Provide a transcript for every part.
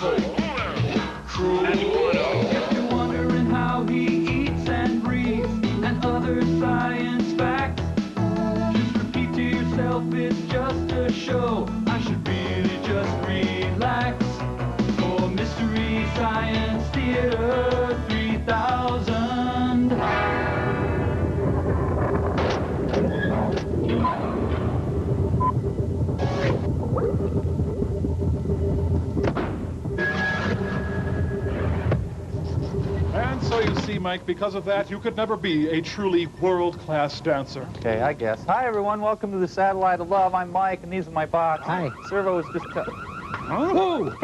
soul. True. And If you're wondering how he eats and breathes and other science facts, just repeat to yourself it's just a show. I should really just relax. For Mystery Science Theater 3000. And so you see, Mike, because of that, you could never be a truly world-class dancer. Okay, I guess. Hi, everyone. Welcome to the Satellite of Love. I'm Mike, and these are my bots. Hi. Servo is just... Huh?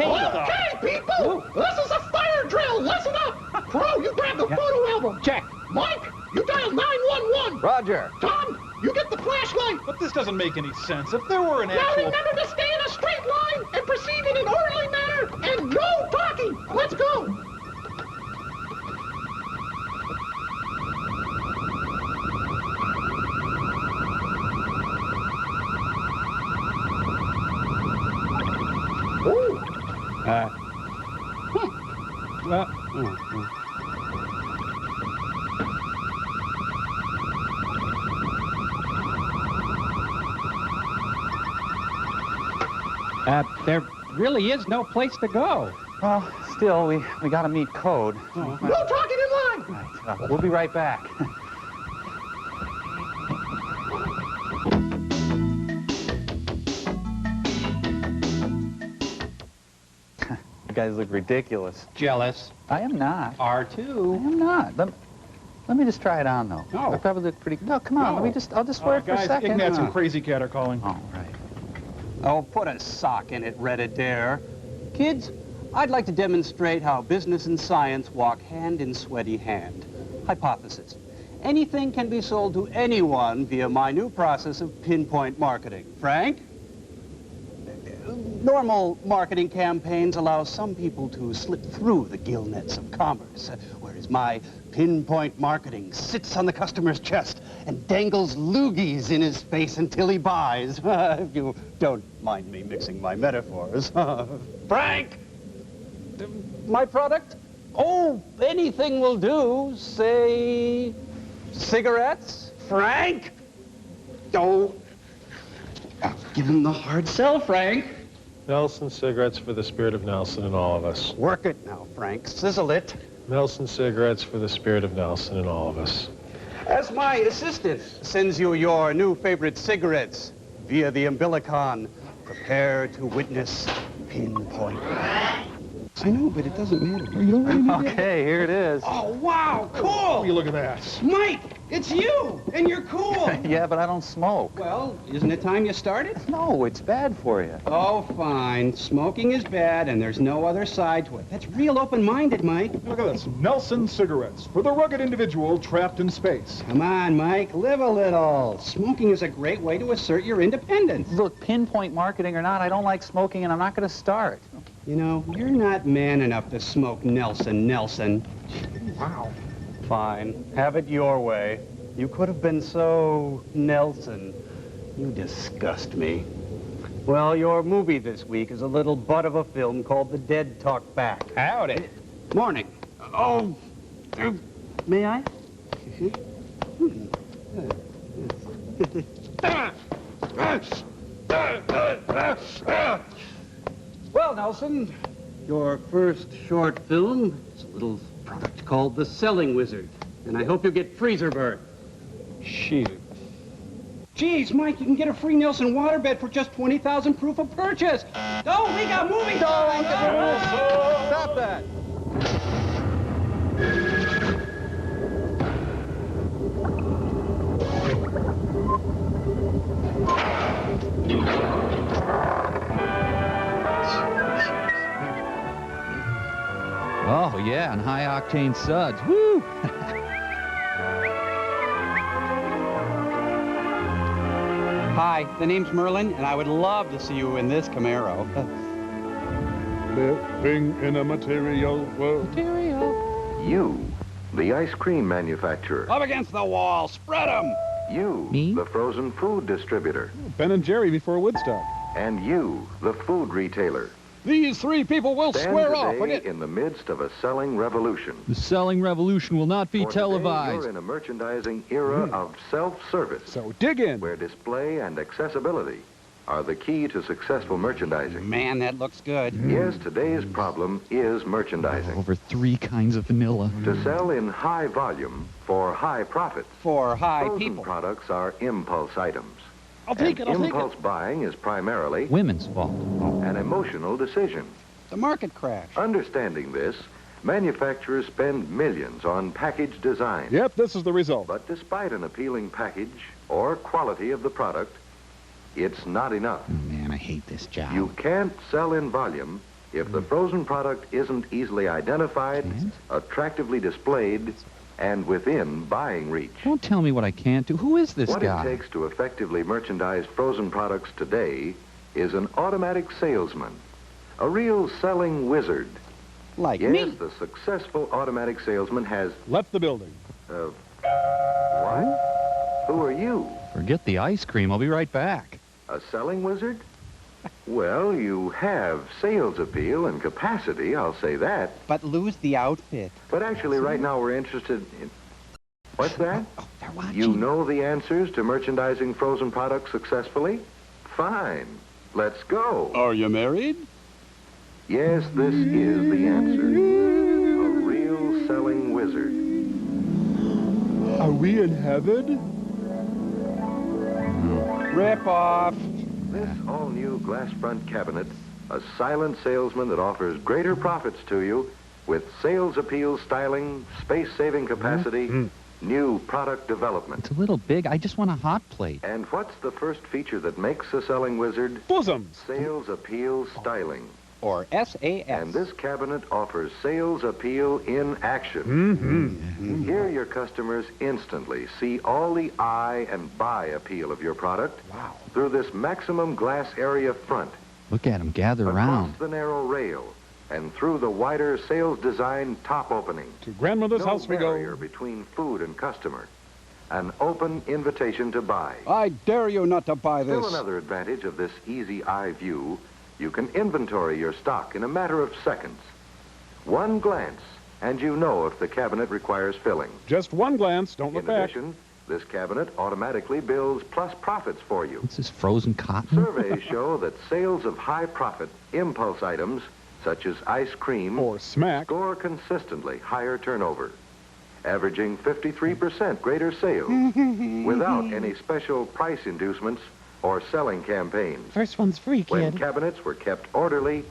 Okay, people! This is a fire drill! Listen up! Crow, you grab the photo album! Check. Mike, you dial 911! Roger. Tom, you get the flashlight! But this doesn't make any sense. If there were an Now actual... remember to stay in a straight line and proceed in an orderly manner and no talking! Let's go! There really is no place to go. Well, still, we got to meet code. No talking in line! Right, we'll be right back. You guys look ridiculous. Jealous. I am not. I R2. am not. Let me just try it on, though. No. I probably look pretty... No, come on. No. I'll just wear it for a guys, second. Ignatz and Crazy Cat are calling. Oh, right. Oh, put a sock in it, Red-Adair. Kids, I'd like to demonstrate how business and science walk hand in sweaty hand. Hypothesis. Anything can be sold to anyone via my new process of pinpoint marketing. Frank? Normal marketing campaigns allow some people to slip through the gill nets of commerce, whereas my pinpoint marketing sits on the customer's chest and dangles loogies in his face until he buys. If you don't mind me mixing my metaphors. Frank! My product? Oh, anything will do. Say, cigarettes? Frank? Oh, give him the hard sell, Frank. Nelson cigarettes for the spirit of Nelson and all of us. Work it now, Frank. Sizzle it. Nelson cigarettes for the spirit of Nelson and all of us. As my assistant sends you your new favorite cigarettes via the Umbilicon, prepare to witness pinpoint. I know, but it doesn't matter. You don't really need Okay, here it is. Oh, wow, cool! You look at that. Mike, it's you, and you're cool. Yeah, but I don't smoke. Well, isn't it time you started? No, it's bad for you. Oh, fine. Smoking is bad, and there's no other side to it. That's real open-minded, Mike. Look at this. Nelson cigarettes for the rugged individual trapped in space. Come on, Mike, live a little. Smoking is a great way to assert your independence. Look, pinpoint marketing or not, I don't like smoking, and I'm not going to start. You know, you're not man enough to smoke Nelson. Wow. Fine. Have it your way. You could have been so Nelson. You disgust me. Well, your movie this week is a little butt of a film called The Dead Talk Back. Howdy. Morning. Oh, may I? Well, Nelson, your first short film is a little product called The Selling Wizard, and I hope you get freezer burn. Shoot. Geez, Mike, you can get a free Nelson waterbed for just 20,000 proof of purchase. Oh, we got movie time! Stop that! Oh, yeah, and high-octane suds. Woo! Hi, the name's Merlin, and I would love to see you in this Camaro. Living in a material world. You, the ice cream manufacturer. Up against the wall, spread 'em! You, Me? the frozen food distributor. Ben and Jerry before Woodstock. And you, the food retailer. These three people will Stand square off. today Forget. in the midst of a selling revolution. The selling revolution will not be For today, televised. you're in a merchandising era of self-service, So dig in. where display and accessibility are the key to successful merchandising. Man, that looks good. Yes, today's problem is merchandising. Over 3 kinds of vanilla. To sell in high volume for high profits, For high frozen people. products are impulse items. I'll take it, I'll take Impulse it. buying is primarily Women's fault. an emotional decision. The market crash. Understanding this, manufacturers spend millions on package design. Yep, this is the result. But despite an appealing package or quality of the product, it's not enough. Oh, man, I hate this job. You can't sell in volume if the frozen product isn't easily identified, attractively displayed, and within buying reach. Don't tell me what I can't do. Who is this What guy? it takes to effectively merchandise frozen products today is an automatic salesman, a real selling wizard. Like Yes, me. the successful automatic salesman has... Left the building. What? Who are you? Forget the ice cream. I'll be right back. A selling wizard? Well, you have sales appeal and capacity, I'll say that. But lose the outfit. But actually, right now, we're interested in... What's that? They're watching. You know the answers to merchandising frozen products successfully? Fine. Let's go. Are you married? Yes, this is the answer. A real selling wizard. Are we in heaven? Rip off. This all-new glass front cabinet, a silent salesman that offers greater profits to you with sales appeal styling, space-saving capacity, new product development. It's a little big. I just want a hot plate. And what's the first feature that makes a selling wizard? Bosoms. Sales appeal styling. Or SAS. And this cabinet offers sales appeal in action. Here your customers instantly see all the eye and buy appeal of your product through this maximum glass area front, Look at him gather across around. the narrow rail, and through the wider sales design top opening. To grandmother's No house we barrier go. between food and customer. An open invitation to buy. I dare you not to buy Still this. another advantage of this easy eye view, you can inventory your stock in a matter of seconds. One glance, and you know if the cabinet requires filling. Just one glance, don't look In back. addition, this cabinet automatically builds plus profits for you. What's this, frozen cotton? Surveys show that sales of high-profit impulse items, such as ice cream, Or smack. score consistently higher turnover, averaging 53% greater sales without any special price inducements or selling campaigns. First one's free, When kid. cabinets were kept orderly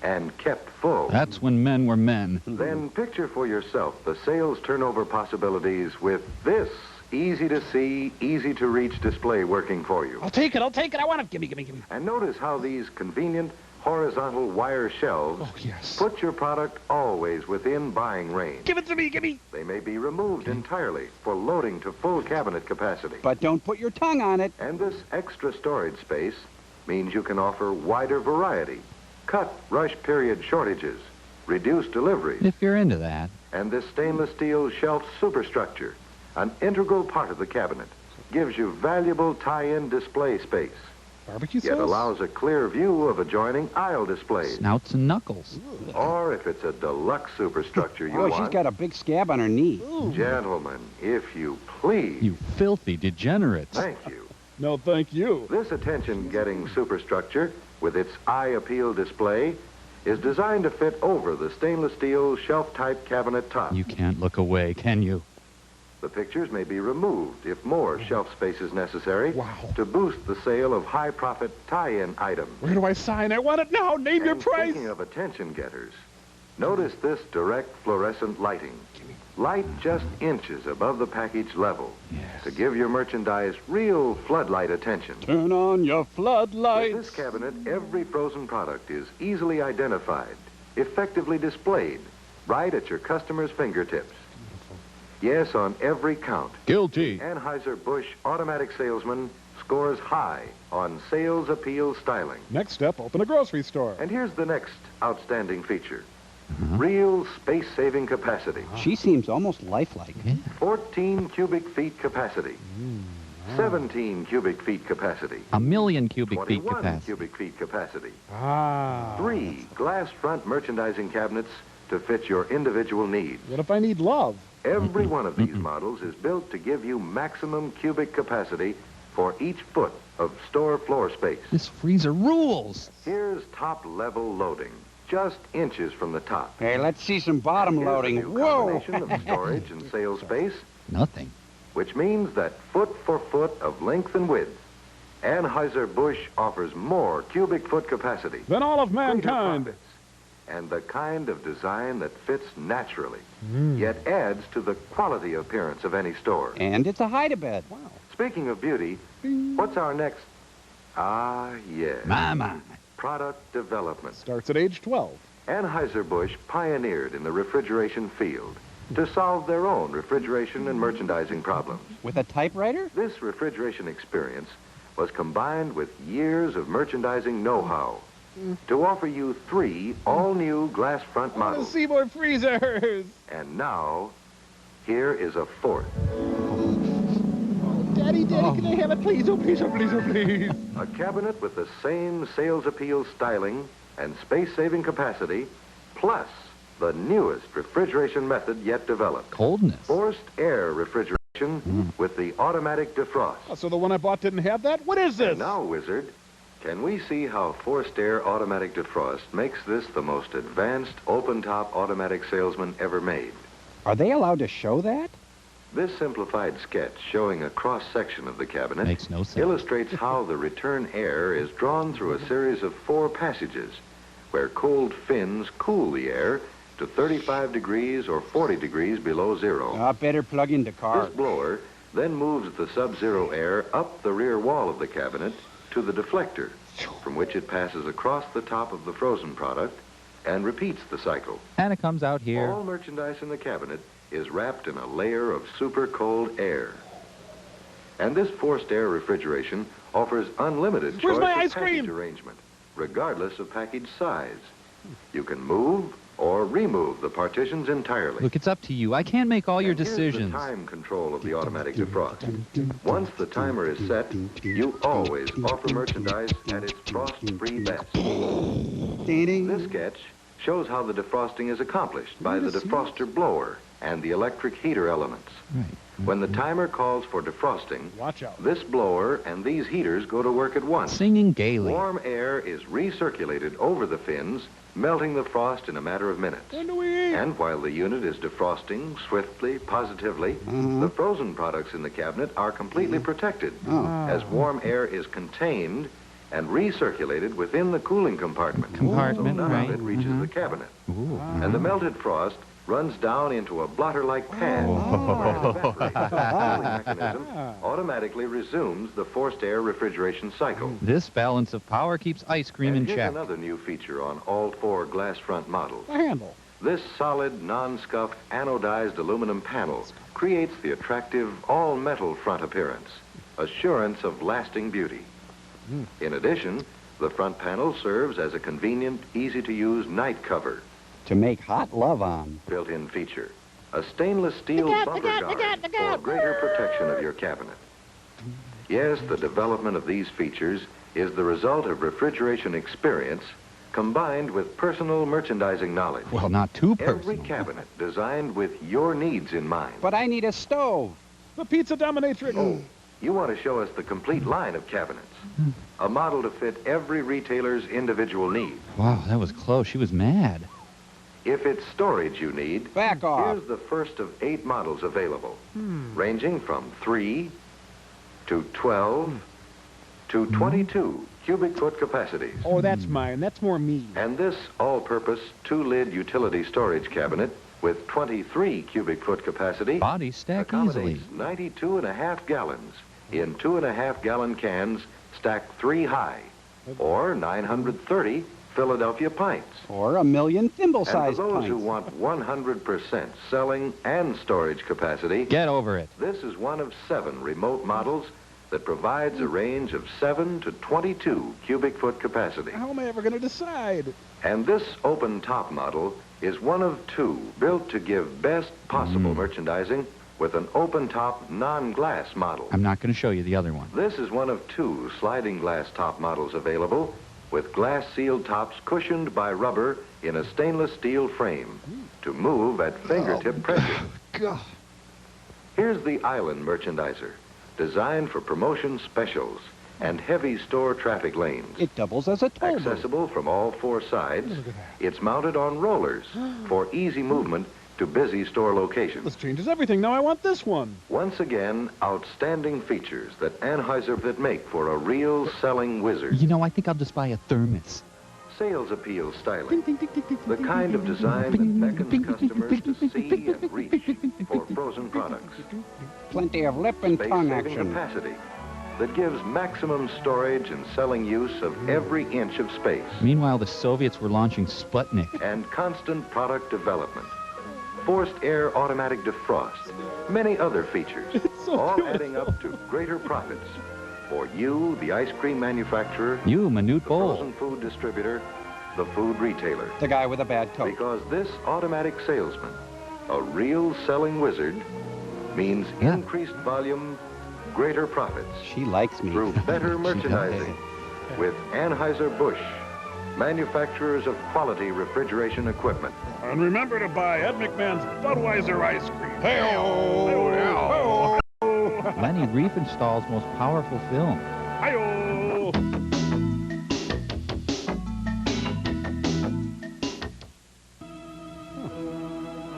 and kept full. That's when men were men. Then picture for yourself the sales turnover possibilities with this easy-to-see, easy-to-reach display working for you. I'll take it. I want it. Gimme. And notice how these convenient horizontal wire shelves Oh, yes. put your product always within buying range. Give it to me. They may be removed entirely for loading to full cabinet capacity. But don't put your tongue on it. And this extra storage space means you can offer wider variety, cut rush period shortages, reduce deliveries, If you're into that. and this stainless steel shelf superstructure, an integral part of the cabinet, gives you valuable tie-in display space, Barbecue yet sauce? allows a clear view of adjoining aisle displays. Snouts and knuckles. Or if it's a deluxe superstructure you Oh, want. she's got a big scab on her knee. Gentlemen, if you please. You filthy degenerates. Thank you. No, thank you. This attention-getting superstructure, with its eye appeal display, is designed to fit over the stainless steel shelf-type cabinet top. You can't look away, can you? The pictures may be removed if more shelf space is necessary Wow. to boost the sale of high-profit tie-in items. Where do I sign? I want it now. Name your And price. speaking of attention-getters, notice this direct fluorescent lighting. Light just inches above the package level to give your merchandise real floodlight attention. Turn on your With floodlights. this cabinet, every frozen product is easily identified, effectively displayed, right at your customer's fingertips. Yes, on every count, Guilty. Anheuser-Busch automatic salesman scores high on sales appeal styling. Next step, open a grocery store. And here's the next outstanding feature. Real space-saving capacity. She seems almost lifelike. 14 cubic feet capacity. 17 cubic feet capacity. 1,000,000 cubic feet 21 capacity. cubic feet capacity. Ah. 3 glass front merchandising cabinets to fit your individual needs. What if I need love? Every one of these models is built to give you maximum cubic capacity for each foot of store floor space. This freezer rules. Here's top-level loading, just inches from the top. Hey, let's see some bottom And here's a loading. new Whoa! combination of storage and sales space, Nothing. which means that foot for foot of length and width, Anheuser-Busch offers more cubic foot capacity. Then all of greater mankind. profits, and the kind of design that fits naturally, yet adds to the quality appearance of any store. And it's a hide-a-bed. Speaking of beauty, what's our next? Ah, yes. My. Product development. Starts at age 12. Anheuser-Busch pioneered in the refrigeration field to solve their own refrigeration and merchandising problems. With a typewriter? This refrigeration experience was combined with years of merchandising know-how to offer you 3 all-new glass front models. See more freezers. And now, here is a 4th. Daddy, can I have it, please? Oh, please, oh, please, oh, please. A cabinet with the same sales appeal styling and space-saving capacity, plus the newest refrigeration method yet developed. Coldness. Forced air refrigeration with the automatic defrost. Oh, so the one I bought didn't have that? What is this? And now, Wizard, can we see how forced air automatic defrost makes this the most advanced open-top automatic salesman ever made? Are they allowed to show that? This simplified sketch showing a cross-section of the cabinet Makes no sense. illustrates how the return air is drawn through a series of 4 passages where cold fins cool the air to 35 degrees or 40 degrees below zero. Better plug into car. This blower then moves the sub-zero air up the rear wall of the cabinet to the deflector, from which it passes across the top of the frozen product and repeats the cycle. And it comes out here. All merchandise in the cabinet is wrapped in a layer of super cold air. And this forced air refrigeration offers unlimited Where's choice my of ice package cream? arrangement, regardless of package size. You can move or remove the partitions entirely. Look, it's up to you. I can't make all your And here's decisions. the time control of the automatic defrost. Once the timer is set, you always offer merchandise at its frost-free best. This sketch shows how the defrosting is accomplished by the defroster blower and the electric heater elements. Right. When the timer calls for defrosting, Watch out. this blower and these heaters go to work at once. Singing gaily. Warm air is recirculated over the fins, melting the frost in a matter of minutes. When do we eat? And while the unit is defrosting swiftly, positively, the frozen products in the cabinet are completely protected as warm air is contained and recirculated within the cooling compartment. So none right. of it reaches the cabinet. Ooh. And the melted frost runs down into a blotter-like pan where it evaporates. The cooling mechanism automatically resumes the forced air refrigeration cycle. This balance of power keeps ice cream in And here's check. another new feature on all 4 glass front models. The handle. This solid, non-scuffed, anodized aluminum panel creates the attractive all-metal front appearance, assurance of lasting beauty. In addition, the front panel serves as a convenient, easy-to-use night cover. To make hot love on. Built-in feature, a stainless steel bumper guard for greater protection of your cabinet. Yes, the development of these features is the result of refrigeration experience combined with personal merchandising knowledge. Well, not too Every personal. cabinet designed with your needs in mind. But I need a stove. The pizza dominatrix. Oh, you want to show us the complete line of cabinets. A model to fit every retailer's individual need. Wow, that was close. She was mad. If it's storage you need, Back off. here's the first of 8 models available, ranging from 3 to 12 to 22 cubic foot capacities. Oh, that's mine. That's more me. And this all-purpose 2-lid utility storage cabinet with 23 cubic foot capacity Bodies stack easily. accommodates 92.5 gallons in 2.5-gallon cans stacked 3 high, or 930 Philadelphia pints. Or a million And for thimble-sized those who pints. want 100% selling and storage capacity, Get over it. this is one of 7 remote models that provides a range of 7 to 22 cubic foot capacity. How am I ever going to decide? And this open top model is one of 2 built to give best possible merchandising with an open-top, non-glass model. I'm not going to show you the other one. This is one of 2 sliding glass top models available, with glass-sealed tops cushioned by rubber in a stainless steel frame to move at fingertip pressure. God. Here's the Island Merchandiser, designed for promotion specials and heavy store traffic lanes. It doubles as a toll booth. Accessible from all 4 sides, it's mounted on rollers for easy movement to busy store locations. This changes everything. Now I want this one. Once again, outstanding features that Anheuser make for a real selling wizard. You know, I think I'll just buy a thermos. Sales appeal styling, the kind of design that beckons customers to see and reach for frozen products. Plenty of lip and tongue Space-saving action. capacity that gives maximum storage and selling use of every inch of space. Meanwhile, the Soviets were launching Sputnik. And constant product development, forced air automatic defrost, many other features, all adding up to greater profits for you, the ice cream manufacturer, You, Minute the Bowl. frozen food distributor, the food retailer. The guy with a bad coat. Because this automatic salesman, a real selling wizard, means Yeah. increased volume, greater profits She likes me. through better She merchandising with Anheuser-Busch, manufacturers of quality refrigeration equipment. And remember to buy Ed McMahon's Budweiser ice cream. Hey-oh! Lenny Riefenstahl's most powerful film. Hi-oh!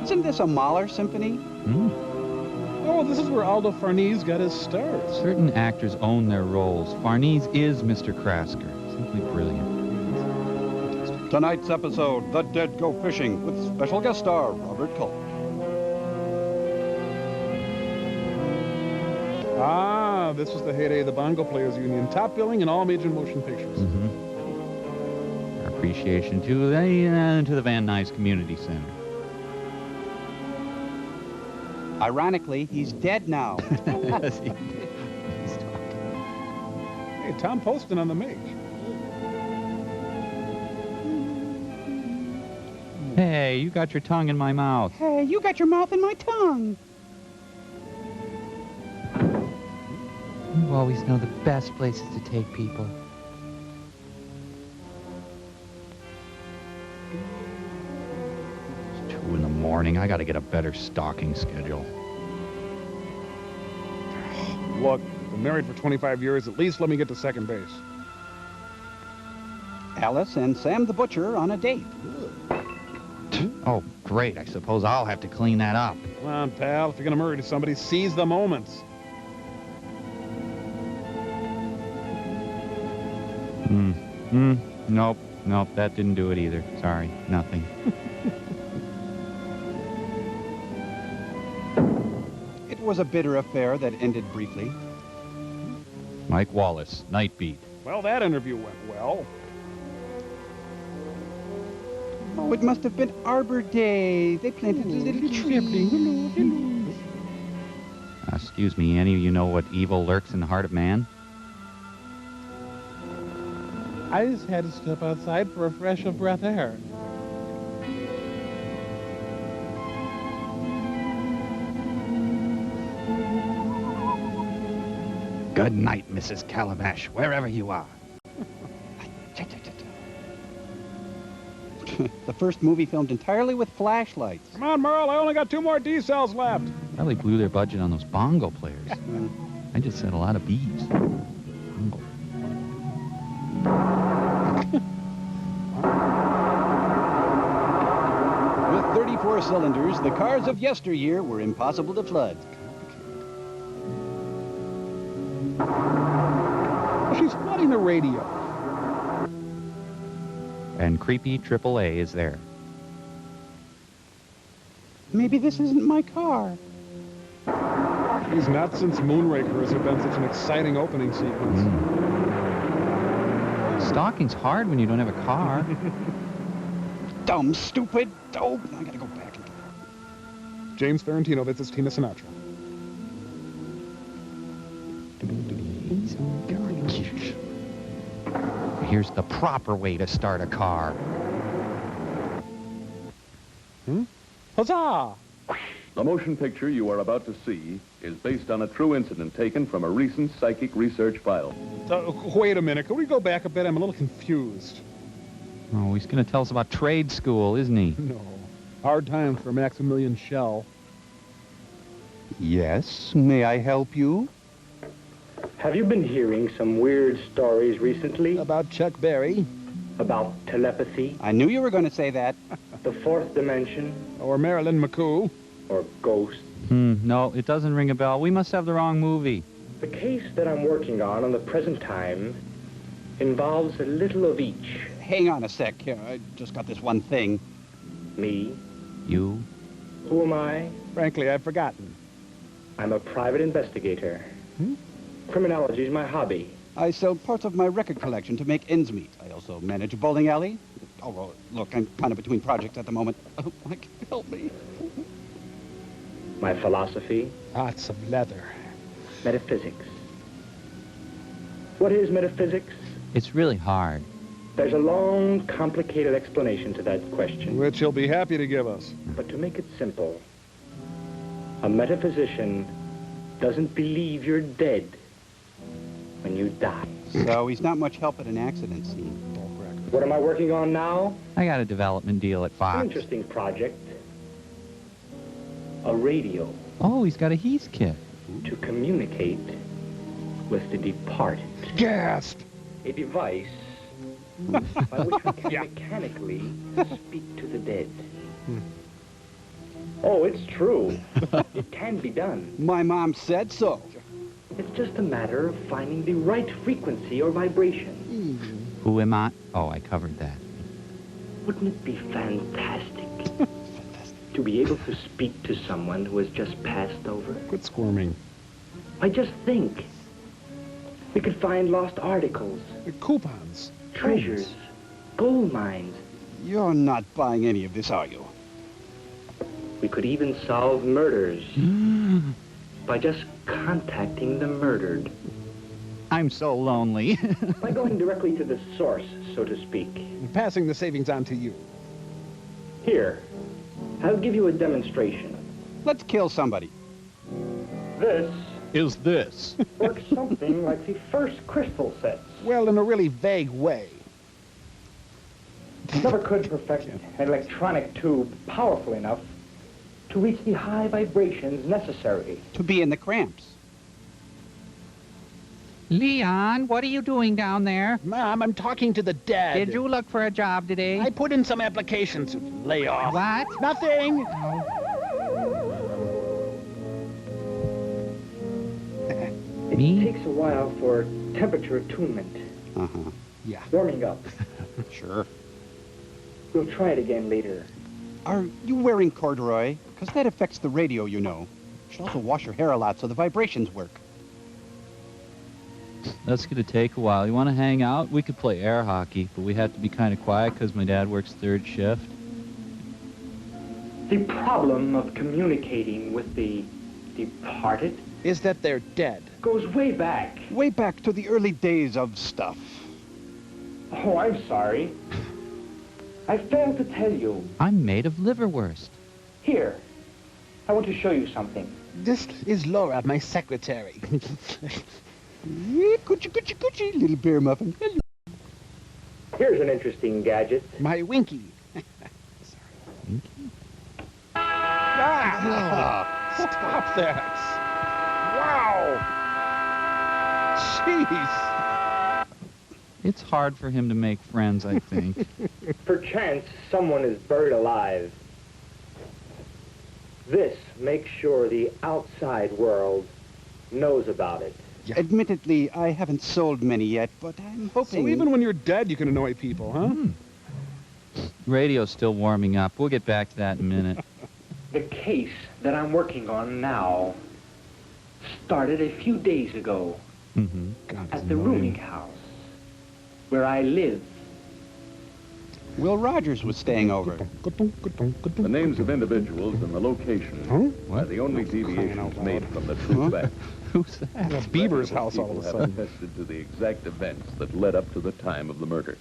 Isn't this a Mahler symphony? Oh, this is where Aldo Farnese got his start. Certain actors own their roles. Farnese is Mr. Krasker. Simply brilliant. Tonight's episode, The Dead Go Fishing, with special guest star Robert Culp. Ah, this was the heyday of the Bongo Players Union. Top billing in all major motion pictures. Our appreciation to the Van Nuys Community Center. Ironically, he's dead now. Yes, he did. He's talking. Hey, Tom Poston on the make. Hey, you got your tongue in my mouth. Hey, you got your mouth in my tongue. You always know the best places to take people. It's 2 in the morning. I gotta get a better stalking schedule. Look, been married for 25 years. At least let me get to second base. Alice and Sam the Butcher on a date. Oh, great. I suppose I'll have to clean that up. Come on, pal. If you're gonna murder somebody, seize the moments. Nope, that didn't do it either. Sorry, nothing. It was a bitter affair that ended briefly. Mike Wallace, Night Beat. Well, that interview went well. Oh, it must have been Arbor Day. They planted a little tree. Excuse me, any of you know what evil lurks in the heart of man? I just had to step outside for a fresh of breath air. Good night, Mrs. Calabash, wherever you are. The first movie filmed entirely with flashlights. Come on, Merle. I only got 2 more D cells left. Probably blew their budget on those bongo players. I just said a lot of B's. Bongo. With 34 cylinders, the cars of yesteryear were impossible to flood. Oh, she's flooding the radio. And creepy AAA is there. Maybe this isn't my car. He's not since Moonraker has there been such an exciting opening sequence. Stalking's hard when you don't have a car. Dumb, stupid dope. I gotta go back. James Ferrantino visits Tina Sinatra. Here's the proper way to start a car. Huzzah! The motion picture you are about to see is based on a true incident taken from a recent psychic research file. Wait a minute. Can we go back a bit? I'm a little confused. Oh, he's going to tell us about trade school, isn't he? No. Hard times for Maximilian Schell. Yes, may I help you? Have you been hearing some weird stories recently? About Chuck Berry? About telepathy? I knew you were going to say that. The fourth dimension? Or Marilyn McCoo? Or ghosts? No, it doesn't ring a bell. We must have the wrong movie. The case that I'm working on the present time involves a little of each. Hang on a sec. Here, I just got this one thing. Me? You? Who am I? Frankly, I've forgotten. I'm a private investigator. Criminology is my hobby. I sell parts of my record collection to make ends meet. I also manage a bowling alley. Oh, well, look, I'm kind of between projects at the moment. Oh, Mike, help me. My philosophy? Lots of leather. Metaphysics. What is metaphysics? It's really hard. There's a long, complicated explanation to that question. Which he'll be happy to give us. But to make it simple, a metaphysician doesn't believe you're dead when you die. So he's not much help at an accident scene. What am I working on now? I got a development deal at An Fox. interesting project. A radio. Oh, he's got a Heath kit. To communicate with the departed. Gasp! A device by which we can mechanically speak to the dead. Oh, it's true. It can be done. My mom said so. It's just a matter of finding the right frequency or vibration. Who am I? Oh, I covered that. Wouldn't it be fantastic to be able to speak to someone who has just passed over? Quit squirming. I just think we could find lost articles, Coupons. treasures, gold mines. You're not buying any of this, are you? We could even solve murders by just contacting the murdered. I'm so lonely. By going directly to the source, so to speak. And passing the savings on to you. Here, I'll give you a demonstration. Let's kill somebody. This Is this? works something like the first crystal sets. Well, in a really vague way. Never could perfect an electronic tube powerful enough to reach the high vibrations necessary. To be in the cramps. Leon, what are you doing down there? Mom, I'm talking to the dead. Did you look for a job today? I put in some applications. Lay off. What? Nothing. It takes a while for temperature attunement. Uh-huh. Yeah. Warming up. Sure. We'll try it again later. Are you wearing corduroy? Because that affects the radio, you know. You should also wash your hair a lot so the vibrations work. That's going to take a while. You want to hang out? We could play air hockey, but we have to be kind of quiet because my dad works third shift. The problem of communicating with the departed Is that they're dead. goes way back. Way back to the early days of stuff. Oh, I'm sorry. I failed to tell you. I'm made of liverwurst. Here, I want to show you something. This is Laura, my secretary. Yeah, coochie, coochie, coochie, little bear muffin. Hello. Here's an interesting gadget. My Winky. Ah, stop that. Wow. Jeez. It's hard for him to make friends, I think. Perchance someone is buried alive. This makes sure the outside world knows about it. Yeah. Admittedly, I haven't sold many yet, but I'm hoping... So even when you're dead, you can annoy people, huh? Radio's still warming up. We'll get back to that in a minute. The case that I'm working on now started a few days ago at the rooming house where I live. Will Rogers was staying over. The names of individuals and the location are the only deviations made from the true fact. Who's that? That's Bieber's house all of a People have sudden. attested to the exact events that led up to the time of the murder.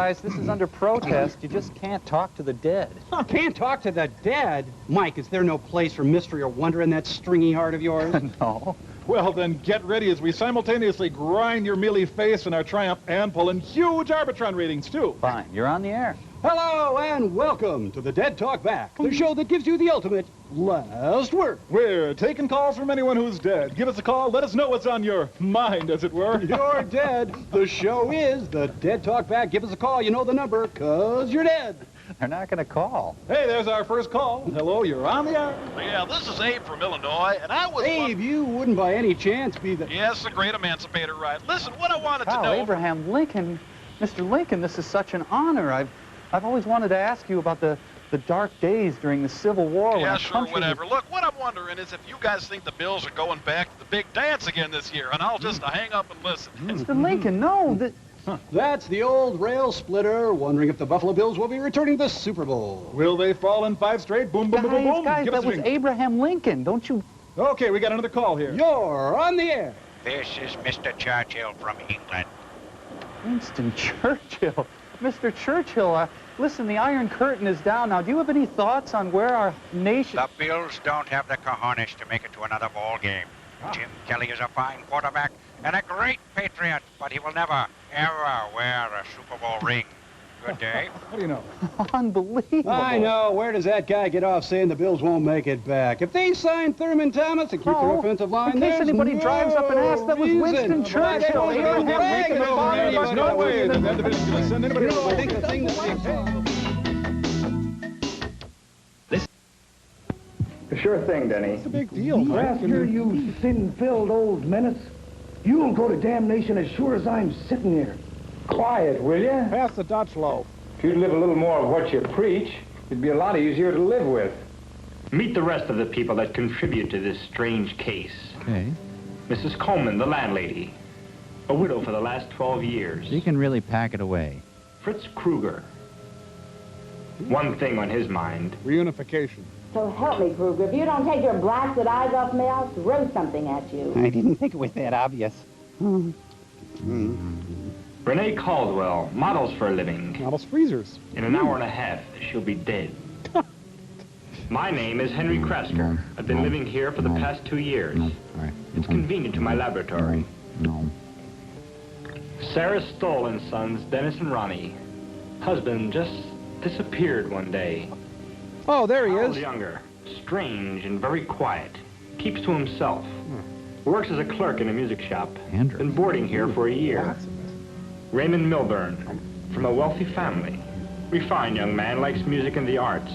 guys, this is under protest. You just can't talk to the dead. Can't talk to the dead? Mike, is there no place for mystery or wonder in that stringy heart of yours? No. Well, then get ready as we simultaneously grind your mealy face in our triumph and pull in huge Arbitron ratings, too. Fine, you're on the air. Hello and welcome to the Dead Talk Back, the show that gives you the ultimate last word. We're taking calls from anyone who's dead. Give us a call. Let us know what's on your mind, as it were. You're dead. The show is the Dead Talk Back. Give us a call. You know the number, 'cause you're dead. They're not going to call. Hey, there's our first call. Hello, you're on the air. Yeah, this is Abe from Illinois, and I was... Abe, you wouldn't by any chance be the... Yes, the great emancipator, right. Listen, what I wanted to Wow, know... Abraham Lincoln. Mr. Lincoln, this is such an honor. I've always wanted to ask you about the dark days during the Civil War. Yeah, when sure, whatever. Look, what I'm wondering is if you guys think the Bills are going back to the big dance again this year, and I'll just hang up and listen. Mr. Lincoln, no. That's the old rail splitter, wondering if the Buffalo Bills will be returning to the Super Bowl. Will they fall in 5 straight? Boom, boom, boom, boom, boom. Guys, that was Abraham Lincoln. Don't you... Okay, we got another call here. You're on the air. This is Mr. Churchill from England. Winston Churchill. Mr. Churchill, listen, the Iron Curtain is down now. Do you have any thoughts on where our nation... The Bills don't have the cojones to make it to another ball game. Jim Kelly is a fine quarterback and a great patriot, but he will never, ever wear a Super Bowl ring. Good day. How do you know? Unbelievable. I know. Where does that guy get off saying the Bills won't make it back? If they sign Thurman Thomas and keep their offensive line, in case anybody drives up and asks, that was Winston Churchill. There's no way that that division's going to send anybody to the I think the thing that's... Sure thing, Denny. It's a big deal, Mike. After you sin-filled old menace, you'll go to damnation as sure as I'm sitting here. Quiet, will you? Pass the Dutch loaf. If you'd live a little more of what you preach, it'd be a lot easier to live with. Meet the rest of the people that contribute to this strange case. Okay. Mrs. Coleman, the landlady. A widow for the last 12 years. You can really pack it away. Fritz Kruger. One thing on his mind. Reunification. So help me, Kruger. If you don't take your blasted eyes off me, I'll throw something at you. I didn't think it was that obvious. Renee Caldwell, models for a living. Models freezers. In an hour and a half, she'll be dead. My name is Henry Krasker. I've been living here for the past 2 years. It's convenient to my laboratory. Sarah Stoll and Sons, Dennis and Ronnie. Husband just disappeared one day. Oh, there he Harold is. Younger, strange and very quiet. Keeps to himself. Works as a clerk in a music shop. Been boarding here for a year. Raymond Milburn, from a wealthy family. Refined young man, likes music and the arts.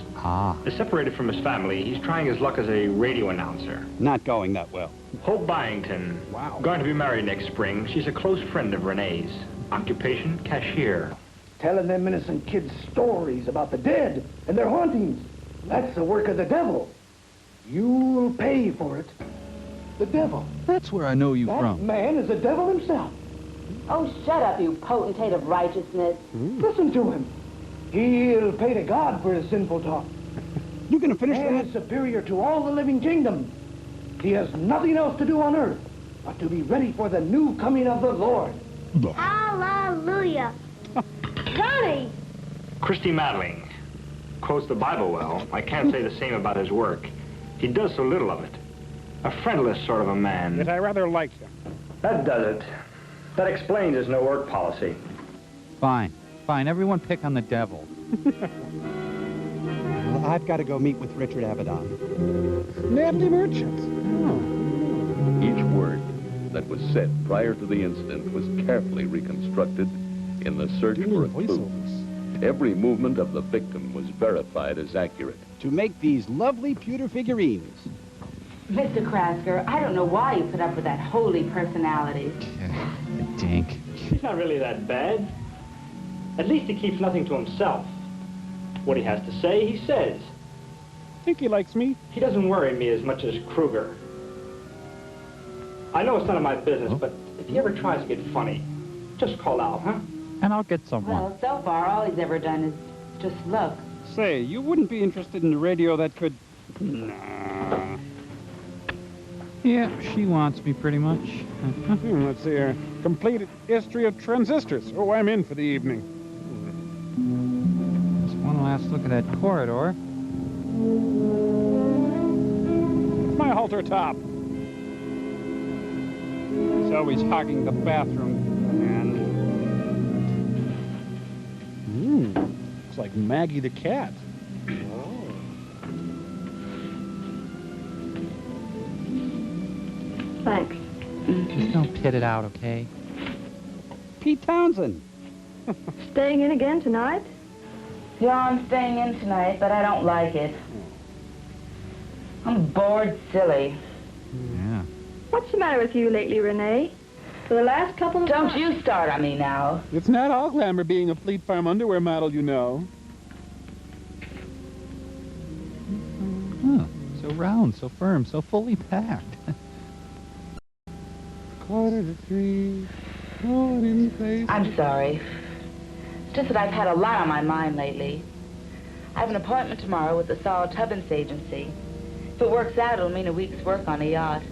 Is separated from his family. He's trying his luck as a radio announcer. Not going that well. Hope Byington. Wow. Going to be married next spring. She's a close friend of Renee's. Occupation, cashier. Telling them innocent kids stories about the dead and their hauntings. That's the work of the devil. You'll pay for it. The devil. That's where I know you That from. man is the devil himself. Oh, shut up, you potentate of righteousness. Listen to him. He'll pay to God for his sinful talk. You gonna finish Man that? is superior to all the living kingdoms. He has nothing else to do on earth but to be ready for the new coming of the Lord. Hallelujah. Johnny! Christy Madeling. Quotes the Bible well. I can't say the same about his work. He does so little of it. A friendless sort of a man. Yet I rather like him. That does it. That explains his no work policy. Fine. Fine. Everyone pick on the devil. Well, I've got to go meet with Richard Avedon. Natalie Merchant. Each word that was said prior to the incident was carefully reconstructed in the search for a clue. Every movement of the victim was verified as accurate. To make these lovely pewter figurines. Mr. Krasker, I don't know why you put up with that holy personality. Dink. He's not really that bad. At least he keeps nothing to himself. What he has to say, he says. Think he likes me? He doesn't worry me as much as Kruger. I know it's none of my business, but if he ever tries to get funny, just call out, huh? And I'll get someone. Well, so far, all he's ever done is just look. Say, you wouldn't be interested in a radio that could... Nah. Yeah, she wants me pretty much. Let's see here. Complete history of transistors. Oh, I'm in for the evening. last look at that corridor. It's my halter top. He's always hogging the bathroom, man. Looks like Maggie the cat. Thanks. Just don't pit it out, okay? Pete Townsend. Staying in again tonight? Yeah, I'm staying in tonight, but I don't like it. I'm bored silly. Yeah. What's the matter with you lately, Renee? For the last couple of Don't months... you start on me now. It's not all glamour being a Fleet Farm underwear model, you know. Huh. So round, so firm, so fully packed. 2:45, caught in place. I'm sorry. It's just that I've had a lot on my mind lately. I have an appointment tomorrow with the Saul Tubbins agency. If it works out, it'll mean a week's work on a yacht.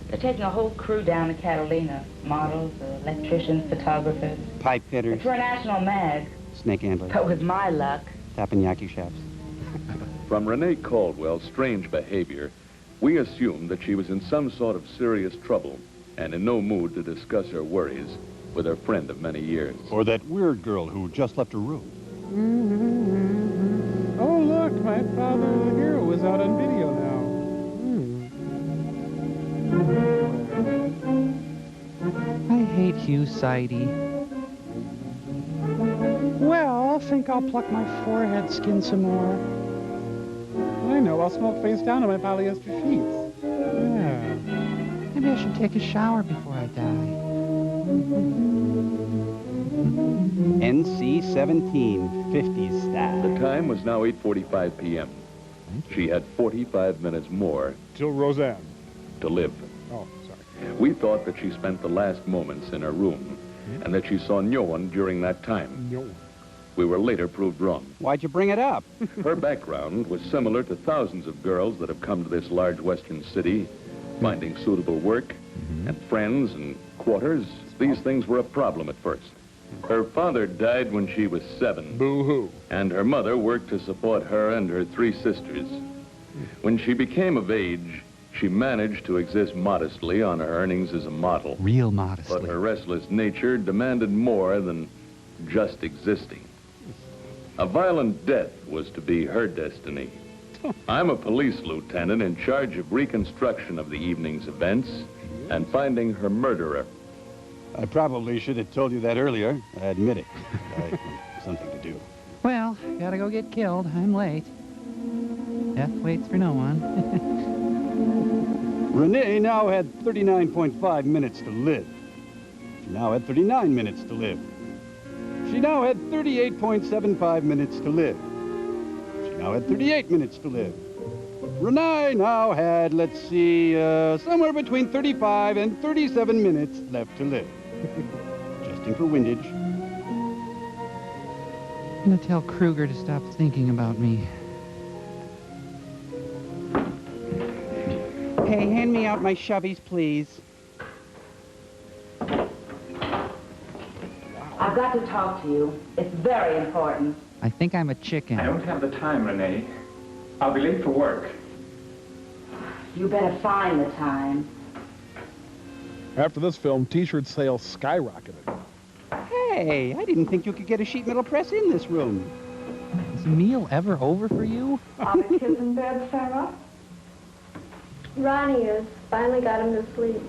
They're taking a whole crew down to Catalina. Models, electricians, photographers. Pipe fitters. It's for a national mag. Snake handlers. But with my luck... Teppanyaki chefs. From Renee Caldwell's strange behavior, we assumed that she was in some sort of serious trouble and in no mood to discuss her worries with her friend of many years. Or that weird girl who just left her room. Oh, look, my father, the hero, is out on video now. I hate Hugh Sidey. Well, I think I'll pluck my forehead skin some more. I know, I'll smoke face down on my polyester sheets. Yeah. Maybe I should take a shower before I die. NC-17, 50s style. The time was now 8:45 p.m. She had 45 minutes more Till Roseanne. to live. Oh, sorry. We thought that she spent the last moments in her room and that she saw no one during that time. No. We were later proved wrong. Why'd you bring it up? Her background was similar to thousands of girls that have come to this large western city, finding suitable work and friends and quarters. These things were a problem at first. Her father died when she was 7. Boo-hoo. And her mother worked to support her and her 3 sisters. When she became of age, she managed to exist modestly on her earnings as a model. Real modestly. But her restless nature demanded more than just existing. A violent death was to be her destiny. I'm a police lieutenant in charge of reconstruction of the evening's events and finding her murderer. I probably should have told you that earlier. I admit it. I had something to do. Well, gotta go get killed. I'm late. Death waits for no one. Renee now had 39.5 minutes to live. She now had 39 minutes to live. She now had 38.75 minutes to live. She now had 38 minutes to live. Renee now had, let's see, somewhere between 35 and 37 minutes left to live. Adjusting for windage. I'm gonna tell Kruger to stop thinking about me. Hey, hand me out my shovies, please. I've got to talk to you. It's very important. I think I'm a chicken. I don't have the time, Renee. I'll be late for work. You better find the time. After this film, T-shirt sales skyrocketed. Hey, I didn't think you could get a sheet metal press in this room. Is the meal ever over for you? Are the kids in bed, Sarah? Ronnie is. Finally got him to sleep.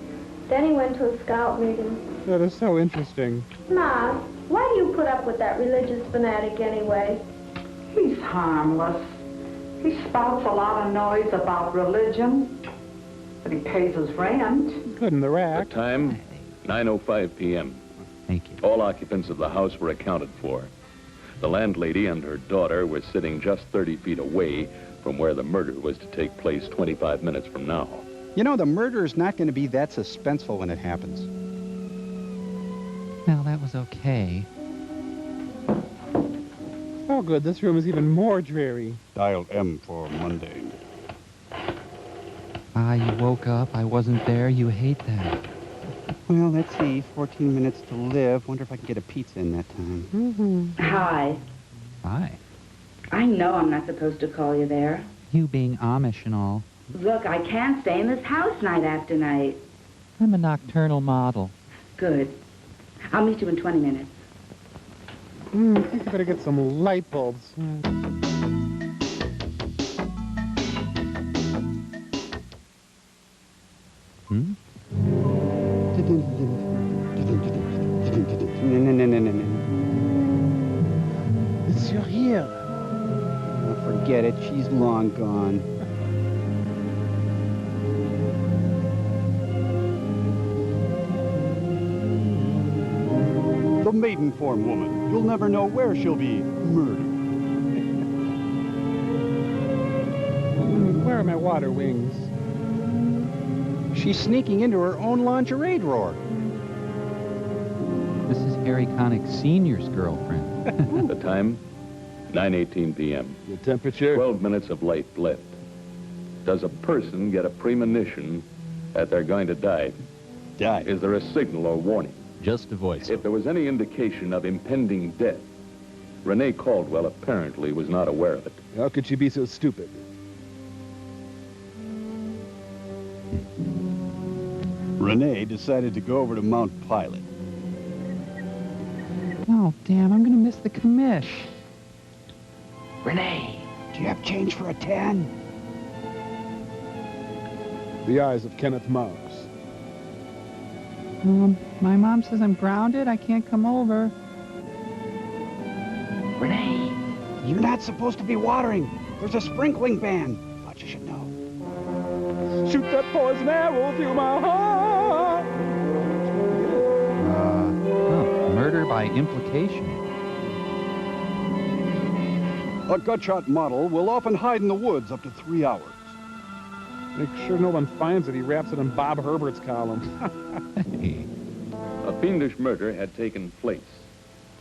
Then he went to a scout meeting. That is so interesting. Ma, why do you put up with that religious fanatic anyway? He's harmless. He spouts a lot of noise about religion, but he pays his rent. Good in the rack. The time, 9:05 p.m. Thank you. All occupants of the house were accounted for. The landlady and her daughter were sitting just 30 feet away from where the murder was to take place 25 minutes from now. You know, the murder's not going to be that suspenseful when it happens. Well, that was okay. Oh, good. This room is even more dreary. Dial M for Monday. You woke up. I wasn't there. You hate that. Well, let's see. 14 minutes to live. Wonder if I can get a pizza in that time. Hi. Hi. I know I'm not supposed to call you there. You being Amish and all. Look, I can't stay in this house night after night. I'm a nocturnal model. Good. I'll meet you in 20 minutes. I think I better get some light bulbs. You're here. Oh, forget it. She's long gone. The maiden form woman. You'll never know where she'll be murdered. Where are my water wings? She's sneaking into her own lingerie drawer. This is Harry Connick Sr.'s girlfriend. The time? 9:18 p.m. The temperature? 12 minutes of light left. Does a person get a premonition that they're going to die? Die. Is there a signal or warning? Just a voice. If there was any indication of impending death, Renee Caldwell apparently was not aware of it. How could she be so stupid? Renee decided to go over to Mount Pilot. Oh, damn, I'm gonna miss the commish. Renee, do you have change for a 10? The eyes of Kenneth Mars. My mom says I'm grounded. I can't come over. Renee, you're not supposed to be watering. There's a sprinkling ban. Thought you should know. Shoot that poison arrow through my heart. Murder by implication. A gutshot model will often hide in the woods up to 3 hours. Make sure no one finds it. He wraps it in Bob Herbert's column. A fiendish murder had taken place,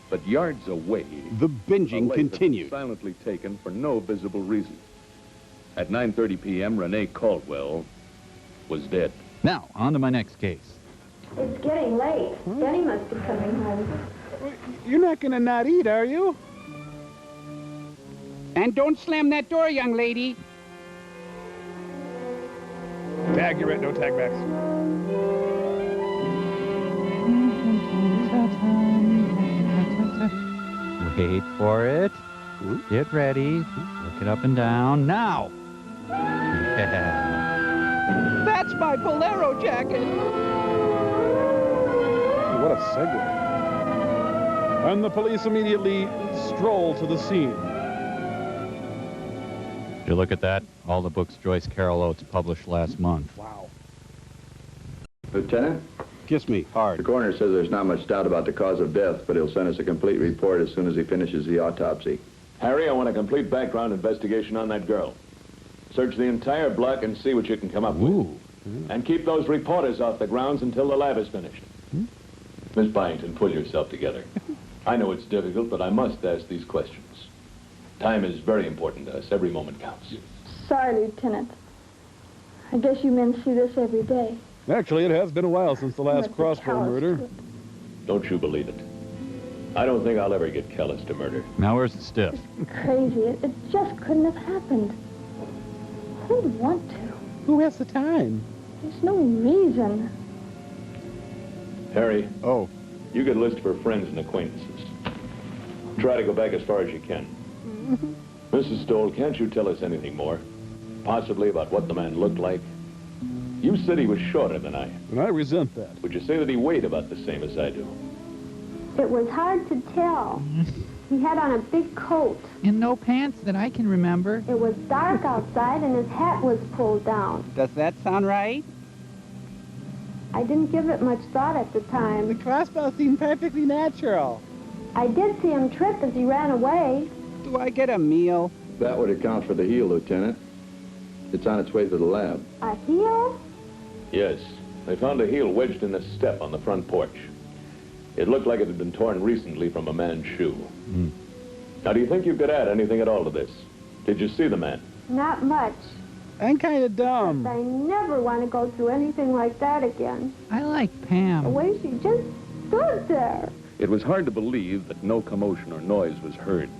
but yards away, the binging continued. Silently taken for no visible reason. At 9:30 p.m., Renee Caldwell was dead. Now, on to my next case. It's getting late. Denny must be coming home. You're not gonna not eat, are you? And don't slam that door, young lady. Tag, you're right. No tag backs. Wait for it. Get ready. Look it up and down. Now! Yeah. That's my bolero jacket. What a segue. And the police immediately stroll to the scene. Did you look at that? All the books Joyce Carol Oates published last month. Wow. Lieutenant? Kiss me hard. The coroner says there's not much doubt about the cause of death, but he'll send us a complete report as soon as he finishes the autopsy. Harry, I want a complete background investigation on that girl. Search the entire block and see what you can come up with. And keep those reporters off the grounds until the lab is finished. Miss Byington, pull yourself together. I know it's difficult, but I must ask these questions. Time is very important to us. Every moment counts. Sorry, Lieutenant. I guess you men see this every day. Actually, it has been a while since the last crossbow murder. Don't you believe it? I don't think I'll ever get callous to murder. Now where's the stiff? Crazy. It just couldn't have happened. Who'd want to? Who has the time? There's no reason. Harry. Oh. You get a list for friends and acquaintances. Try to go back as far as you can. Mrs. Stoll, can't you tell us anything more? Possibly about what the man looked like? You said he was shorter than I. And I resent that. Would you say that he weighed about the same as I do? It was hard to tell. He had on a big coat. And no pants that I can remember. It was dark outside and his hat was pulled down. Does that sound right? I didn't give it much thought at the time. The crossbow seemed perfectly natural. I did see him trip as he ran away. Do I get a meal? That would account for the heel, Lieutenant. It's on its way to the lab. A heel? Yes. They found a heel wedged in the step on the front porch. It looked like it had been torn recently from a man's shoe. Now, do you think you could add anything at all to this? Did you see the man? Not much. I'm kind of dumb. But I never want to go through anything like that again. I like Pam. The way she just stood there. It was hard to believe that no commotion or noise was heard.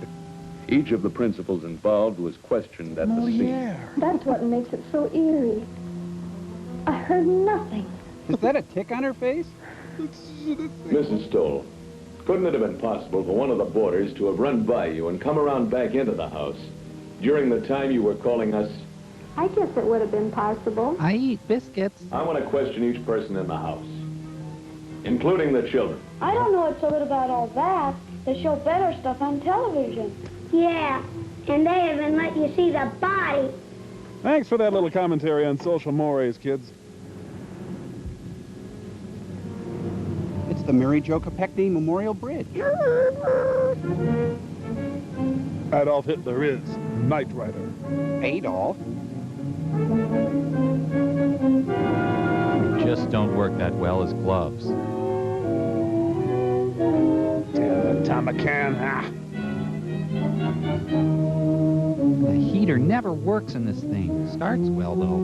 Each of the principals involved was questioned at the scene. That's what makes it so eerie. I heard nothing. Is that a tick on her face? Mrs. Stoll, couldn't it have been possible for one of the boarders to have run by you and come around back into the house during the time you were calling us? I guess it would have been possible. I eat biscuits. I want to question each person in the house, including the children. I don't know what's so good about all that. They show better stuff on television. Yeah, and they even let you see the body. Thanks for that little commentary on social mores, kids. It's the Mary Jo Kopechne Memorial Bridge. Adolf Hitler is Knight Rider. Adolf? Just don't work that well as gloves. Tom McCann. The heater never works in this thing. Starts well, though.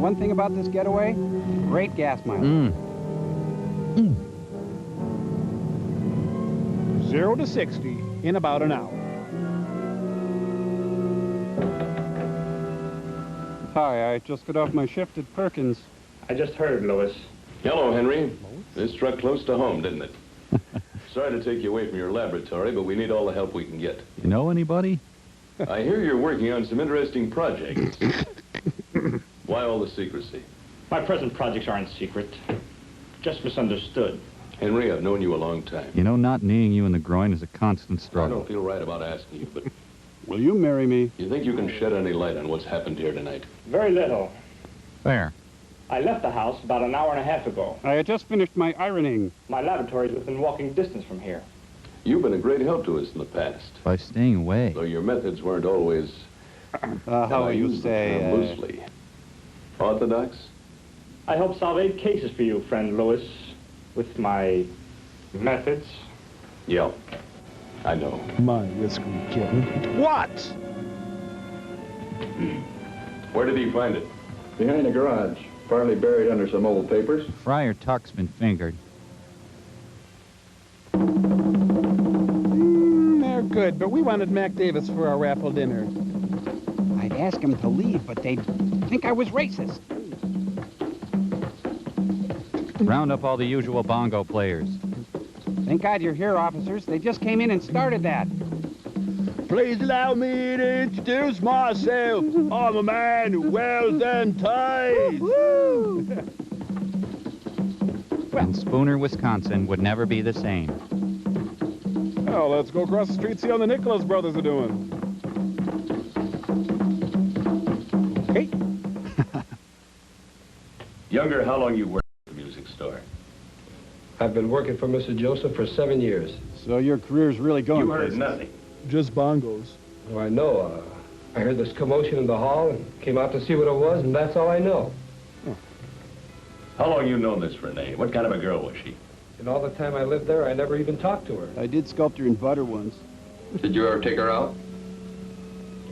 One thing about this getaway, great gas mileage. 0 to 60 in about an hour. Hi, I just got off my shift at Perkins. I just heard, Louis. Hello, Henry. This struck close to home, didn't it? Sorry to take you away from your laboratory, but we need all the help we can get. You know anybody? I hear you're working on some interesting projects. Why all the secrecy? My present projects aren't secret. Just misunderstood. Henry, I've known you a long time. You know, not kneeing you in the groin is a constant I struggle. don't feel right about asking you, but Will you marry me? you think you can shed any light on what's happened here tonight? Very little. There. I left the house about an hour and a half ago. I had just finished my ironing. My laboratory is within walking distance from here. You've been a great help to us in the past. By staying away. Though your methods weren't always, How I you use the say, term loosely, orthodox. I helped solve 8 cases for you, friend Louis, with my methods. Yeah, I know. My whiskey kitten. What? Where did he find it? Behind the garage, partly buried under some old papers. Friar Tuck's been fingered. They're good, but we wanted Mac Davis for our raffle dinner. I'd ask him to leave, but they'd think I was racist. Round up all the usual bongo players. Thank God you're here, officers. They just came in and started that. Please allow me to introduce myself. I'm a man who wears them ties. And Spooner, Wisconsin would never be the same. Well, let's go across the street, see how the Nicholas brothers are doing. Hey. Younger, how long you worked at the music store? I've been working for Mr. Joseph for 7 years. So your career's really going You heard places. nothing. Just bongos. Oh, I know. I heard this commotion in the hall and came out to see what it was, and that's all I know. How long you known this Renee? What kind of a girl was she? And all the time I lived there, I never even talked to her. I did sculpt her in butter once. Did you ever take her out?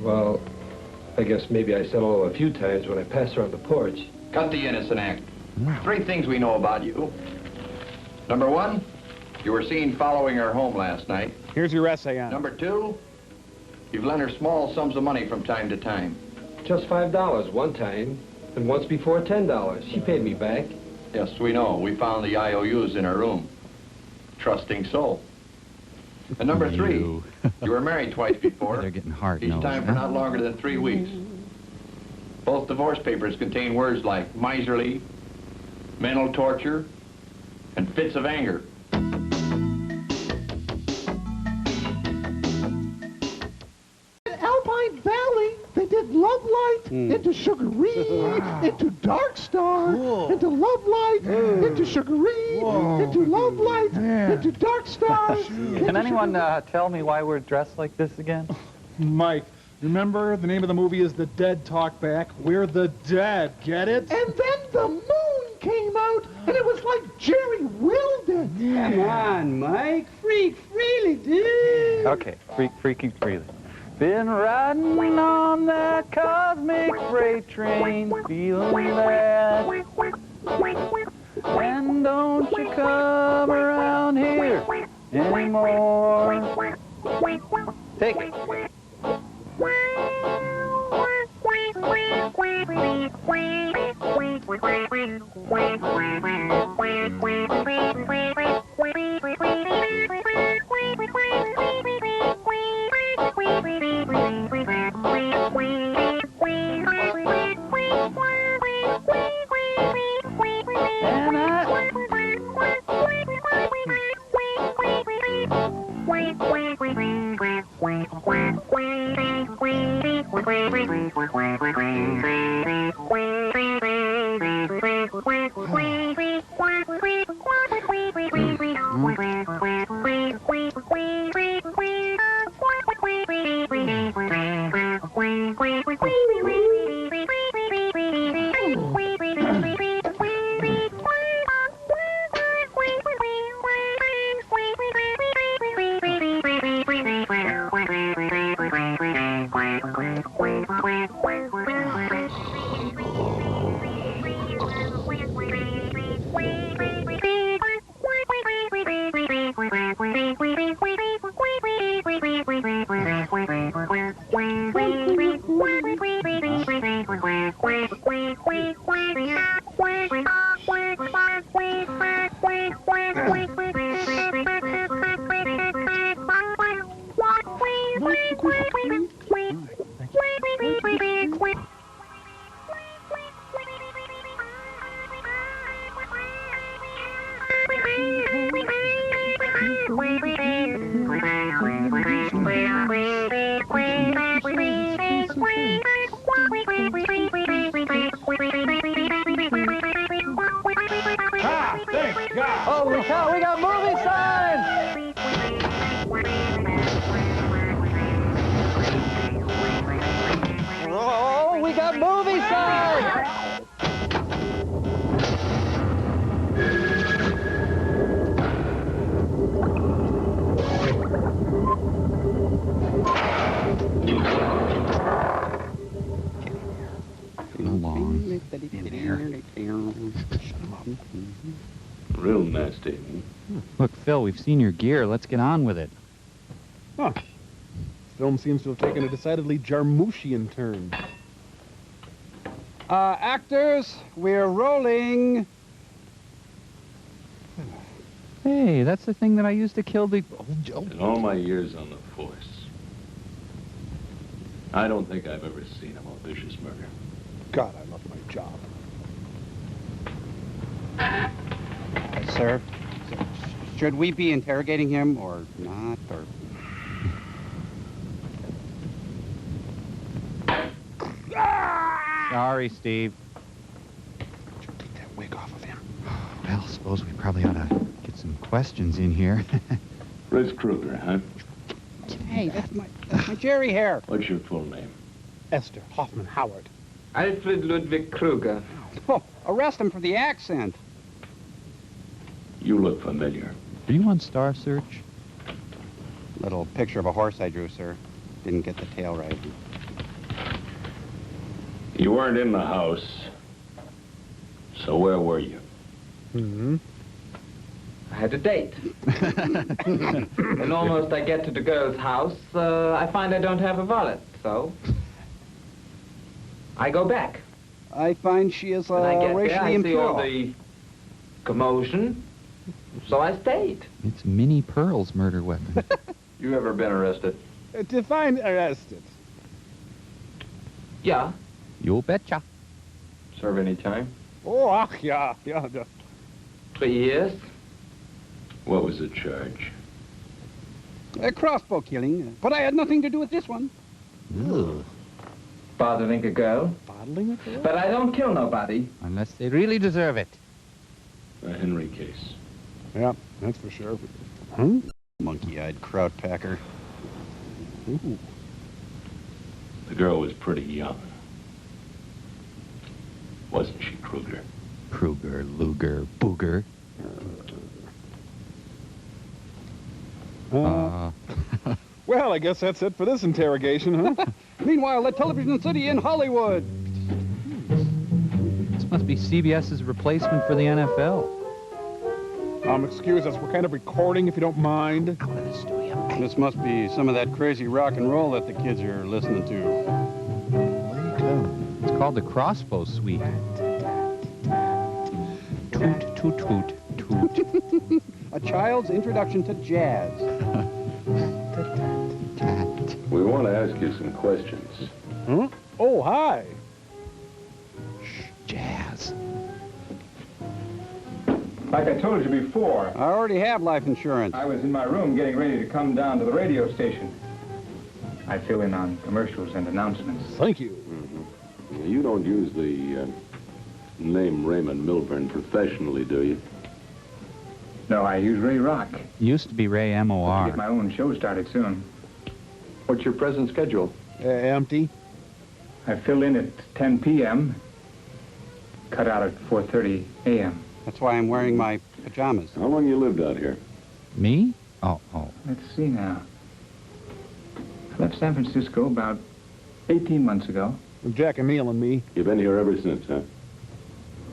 Well, I guess maybe I said hello a few times when I passed her on the porch. Cut the innocent act. 3 things we know about you. Number 1, you were seen following her home last night. Here's your essay on it. Number 2, you've lent her small sums of money from time to time. Just $5 one time, and once before $10. She paid me back. Yes, we know. We found the IOUs in her room. Trusting soul. And number 3, you were married twice before. They're getting hard Each nosed. time for not longer than 3 weeks. Both divorce papers contain words like miserly, mental torture, and fits of anger. Alpine Valley, they did Love Light into Sugaree, into Dark Star, into Love Light, into Sugaree, into Love Light, into Dark Star. Can anyone tell me why we're dressed like this again? Mike, remember the name of the movie is The Dead Talk Back? We're the dead, get it? And then the moon came out, and it was like Jerry Wilden. Come on, Mike. Freak freely, dude. Okay, freaking freely. Been riding on that cosmic freight train, feeling that. And don't you come around here anymore. Take it. Holy cow, we got movie signs! Oh, we got movie signs! Real nasty. Look, Phil, we've seen your gear. Let's get on with it. Huh. This film seems to have taken a decidedly Jarmushian turn. Actors, we're rolling. Hey, that's the thing that I used to kill the... In all my years on the force, I don't think I've ever seen a more vicious murder. God, I love my job. Sir, should we be interrogating him or not, or... Sorry, Steve. Take that wig off of him. Well, suppose we probably ought to get some questions in here. Fritz Kruger, huh? Hey, that's my Jerry hair. What's your full name? Esther Hoffman Howard. Alfred Ludwig Kruger. Oh, arrest him for the accent. You look familiar. Are you on Star Search? Little picture of a horse I drew, sir. Didn't get the tail right. You weren't in the house. So where were you? Mm-hmm. I had a date. And almost I get to the girl's house, I find I don't have a wallet, so I go back. I find she is When I get there, racially I see all impure. the commotion, so I stayed. It's Minnie Pearl's murder weapon. You ever been arrested? Define arrested. Yeah. You betcha. Serve any time? Oh, yeah. 3 years. What was the charge? A crossbow killing, but I had nothing to do with this one. Ugh. Bothering a girl. Bottling a girl? But I don't kill nobody. Unless they really deserve it. A Henry case. Yeah, that's for sure. Huh? Monkey-eyed kraut packer. Ooh. The girl was pretty young. Wasn't she, Kruger? Kruger, Luger, Booger. Well, I guess that's it for this interrogation, huh? Meanwhile, at Television City in Hollywood. This must be CBS's replacement for the NFL. Excuse us, we're kind of recording if you don't mind. Out of the studio. This must be some of that crazy rock and roll that the kids are listening to. It's called the Crossbow Suite. Toot, toot, toot, toot. A child's introduction to jazz. We want to ask you some questions. Huh? Oh, hi. Jazz. Like I told you before, I already have life insurance. I was in my room getting ready to come down to the radio station. I fill in on commercials and announcements. Thank you. Mm-hmm. You don't use the name Raymond Milburn professionally, do you? No, I use Ray Rock. Used to be Ray I'll M.O.R. get my own show started soon. What's your present schedule? Empty. I fill in at 10 p.m., cut out at 4:30 a.m. That's why I'm wearing my pajamas. How long you lived out here? Me? Oh. Let's see now. I left San Francisco about 18 months ago. Jack and Neil and me. You've been here ever since, huh?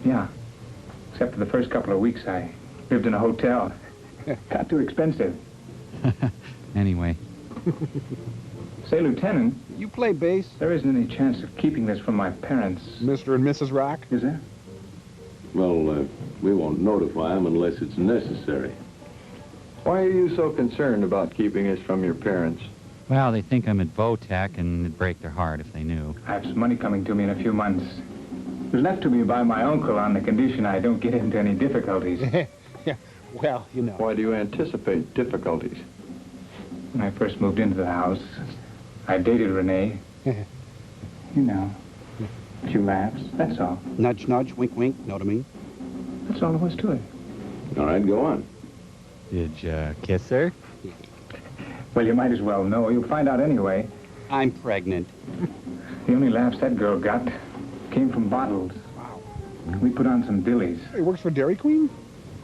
Yeah. Except for the first couple of weeks, I lived in a hotel. Got too expensive. Anyway. Say, Lieutenant. You play bass? There isn't any chance of keeping this from my parents. Mr. and Mrs. Rock? Is there? Well, we won't notify them unless it's necessary. Why are you so concerned about keeping us from your parents? Well, they think I'm at Votech, and it'd break their heart if they knew. I have some money coming to me in a few months. It was left to me by my uncle on the condition I don't get into any difficulties. Yeah, well, you know. Why do you anticipate difficulties? When I first moved into the house, I dated Renee. You know, a few laughs, that's all. Nudge, nudge, wink, wink, know what I mean? That's all there was to it. All right, go on. Did you kiss her? Well, you might as well know. You'll find out anyway. I'm pregnant. The only laughs that girl got came from bottles. Wow. We put on some dillies. He works for Dairy Queen?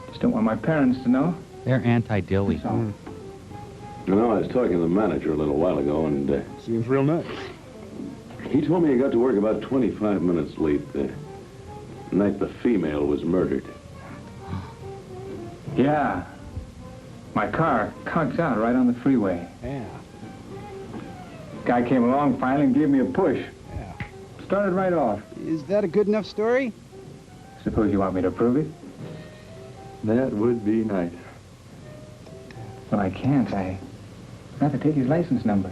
Just don't want my parents to know. They're anti-dilly. You know, I was talking to the manager a little while ago, and... Seems real nice. He told me he got to work about 25 minutes late the night the female was murdered. Yeah. My car conked out right on the freeway. Yeah. Guy came along finally and gave me a push. Yeah. Started right off. Is that a good enough story? Suppose you want me to prove it? That would be nice. Well, I can't. I have to take his license number.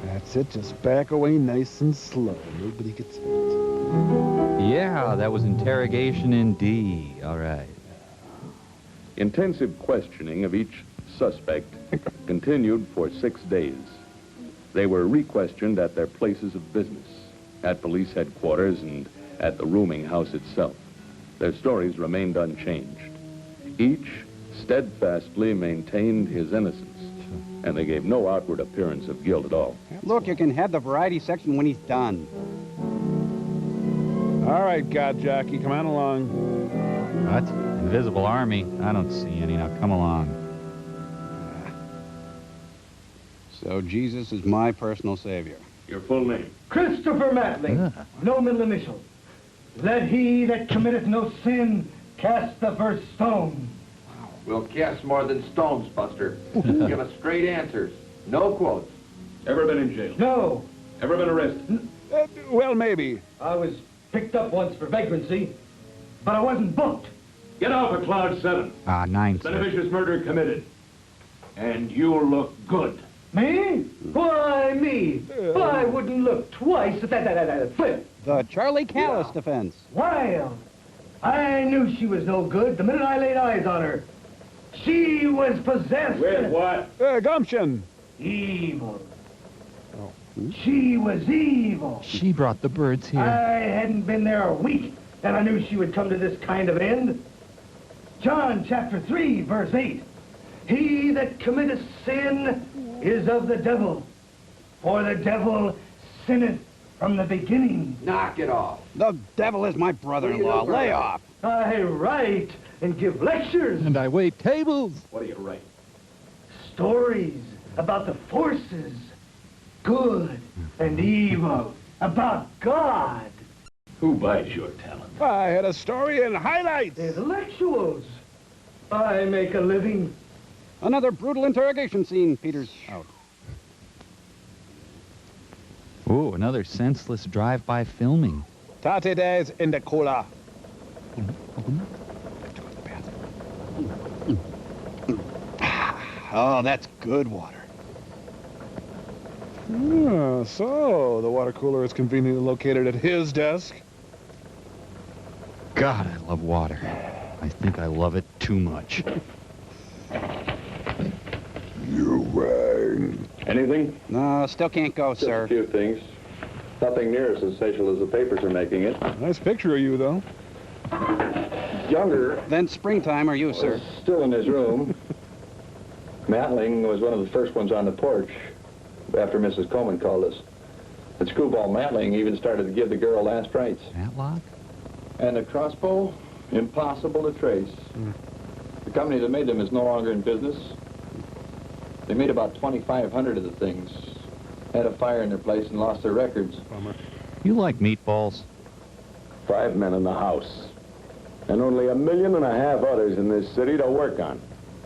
That's it. Just back away nice and slow. Nobody gets hurt. Yeah, that was interrogation indeed. All right. Intensive questioning of each suspect continued for 6 days. They were re-questioned at their places of business, at police headquarters, and at the rooming house itself. Their stories remained unchanged. Each steadfastly maintained his innocence, and they gave no outward appearance of guilt at all. Look, you can have the variety section when he's done. All right, God Jockey, come on along. What? Invisible Army? I don't see any. Now, come along. So Jesus is my personal savior. Your full name? Christopher Matling. No middle initial. Let he that committeth no sin cast the first stone. We'll cast more than stones, Buster. Give us straight answers. No quotes. Ever been in jail? No. Ever been arrested? Well, maybe. I was picked up once for vagrancy, but I wasn't booked. Get off of Cloud 7. 9, sir. Beneficious murder committed. And you'll look good. Me? Why, me? I wouldn't look twice at that flip. The Charlie Callis defense. Well, I knew she was no good the minute I laid eyes on her. She was possessed. With what? Gumption. Evil. She was evil. She brought the birds here. I hadn't been there a week, and I knew she would come to this kind of end. John chapter 3, verse 8. He that committeth sin is of the devil, for the devil sinneth from the beginning. Knock it off. The devil is my brother-in-law. Lay off. I write and give lectures. And I wait tables. What do you write? Stories about the forces, good and evil, about God. Who buys your talent? I had a story in highlights. Intellectuals. I make a living. Another brutal interrogation scene. Peter's out. Ooh, another senseless drive-by filming. Tate days in the cola. Oh, that's good water. Ah, so the water cooler is conveniently located at his desk. God, I love water. I think I love it too much. You rang. Anything? No, still can't go, Just sir. a few things. Nothing near as sensational as the papers are making it. Nice picture of you, though. Younger. Then springtime are you, sir? Still in his room. Matling was one of the first ones on the porch after Mrs. Coleman called us. And Screwball Matling even started to give the girl last rites. Matlock? And the crossbow, impossible to trace. The company that made them is no longer in business. They made about 2,500 of the things. Had a fire in their place and lost their records. Bummer. You like meatballs? 5 men in the house. And only 1.5 million others in this city to work on.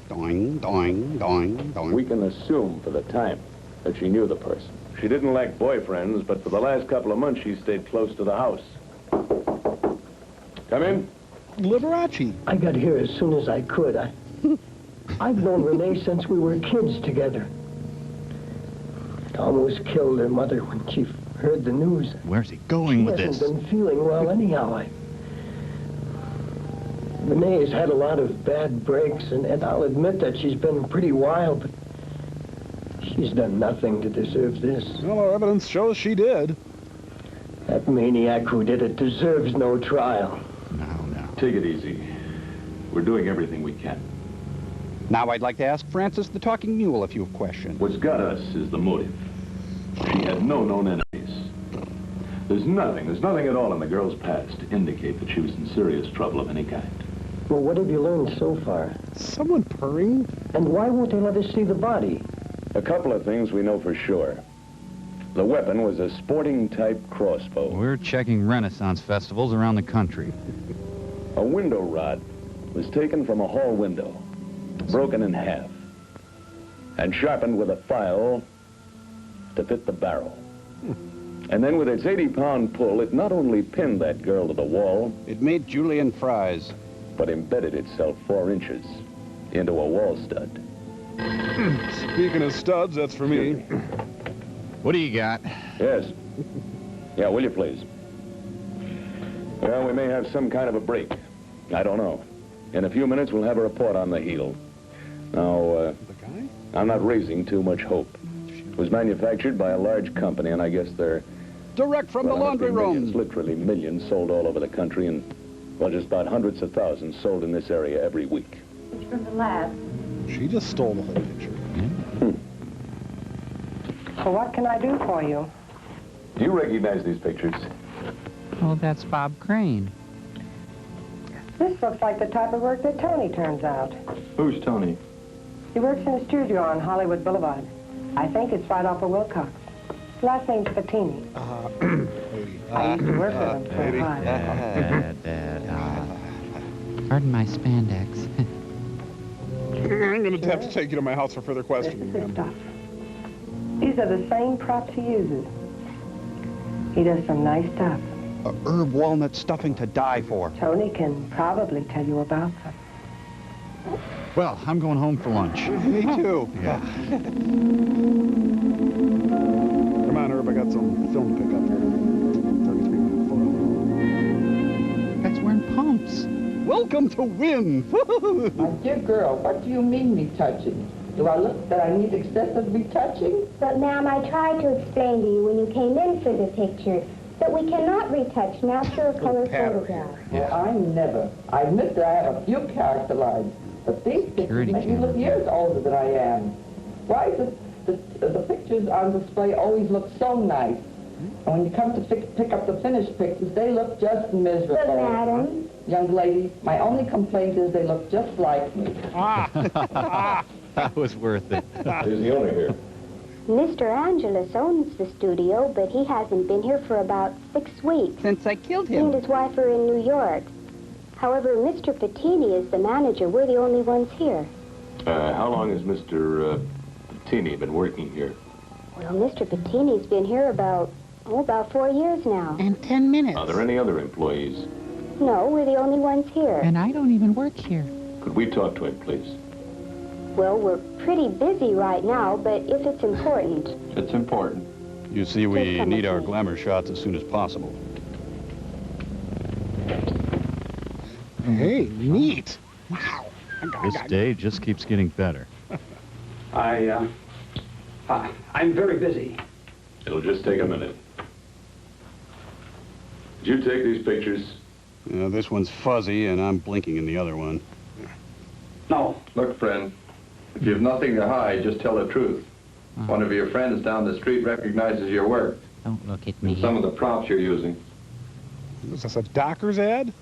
Doing, doing, doing, doing. We can assume for the time that she knew the person. She didn't lack boyfriends, but for the last couple of months she stayed close to the house. Come in. Liberace. I got here as soon as I could. I've known Renee since we were kids together. Almost killed her mother when she heard the news. Where's he going with this? She hasn't been feeling well anyhow. Renee has had a lot of bad breaks, and I'll admit that she's been pretty wild, but she's done nothing to deserve this. Well, our evidence shows she did. That maniac who did it deserves no trial. No. Take it easy. We're doing everything we can. Now I'd like to ask Francis the Talking Mule a few questions. What's got us is the motive. She had no known enemies. There's nothing at all in the girl's past to indicate that she was in serious trouble of any kind. Well, what have you learned so far? Someone purring? And why won't they let us see the body? A couple of things we know for sure. The weapon was a sporting-type crossbow. We're checking Renaissance festivals around the country. A window rod was taken from a hall window, broken in half, and sharpened with a file to fit the barrel. And then with its 80-pound pull, it not only pinned that girl to the wall, it made julienne fries, but embedded itself 4 inches into a wall stud. Speaking of studs, that's for me. What do you got? Yes. Yeah, will you please? Well, we may have some kind of a break. I don't know. In a few minutes, we'll have a report on the heel. Now, I'm not raising too much hope. It was manufactured by a large company, and I guess they're... Direct from the laundry room. Millions, literally millions, sold all over the country, and, well, just about hundreds of thousands sold in this area every week. It's from the lab. She just stole the whole picture. So what can I do for you? Do you recognize these pictures? Oh, that's Bob Crane. This looks like the type of work that Tony turns out. Who's Tony? He works in a studio on Hollywood Boulevard. I think it's right off of Wilcox. His last name's Patini. I used to work with him for a while. Dad. Pardon my spandex. I'm going to have to take you to my house for further questioning, This is ma'am. stuff. These are the same props he uses. He does some nice stuff. A herb walnut stuffing to die for. Tony can probably tell you about them. Well, I'm going home for lunch. Me too. Yeah. Come on, Herb, I got some film to pick up here. 33 minutes. That's wearing pumps. Welcome to Win. My dear girl, what do you mean me touching? Do I look that I need excessive retouching? But, ma'am, I tried to explain to you when you came in for the picture that we cannot retouch natural color photographs. Well, I never. I admit that I have a few character lines, but these pictures make me look years older than I am. Why do the pictures on display always look so nice? And when you come to pick up the finished pictures, they look just miserable. But, madam... Young lady, my only complaint is they look just like me. That was worth it. Who's the owner here? Mr. Angelus owns the studio, but he hasn't been here for about 6 weeks. Since I killed He and his wife are in New York. However, Mr. Patini is the manager. We're the only ones here. How long has Mr. Bettini been working here? Well, Mr. Bettini's been here about 4 years now. And 10 minutes. Are there any other employees? No, we're the only ones here. And I don't even work here. Could we talk to him, please? Well, we're pretty busy right now, but if it's important... It's important. You see, we need our glamour shots as soon as possible. Hey, neat. Wow. This day just keeps getting better. I'm very busy. It'll just take a minute. Did you take these pictures? This one's fuzzy, and I'm blinking in the other one. No. Look, friend, if you have nothing to hide, just tell the truth. One of your friends down the street recognizes your work. Don't look at me. And some of the props you're using. Is this a Dockers ad?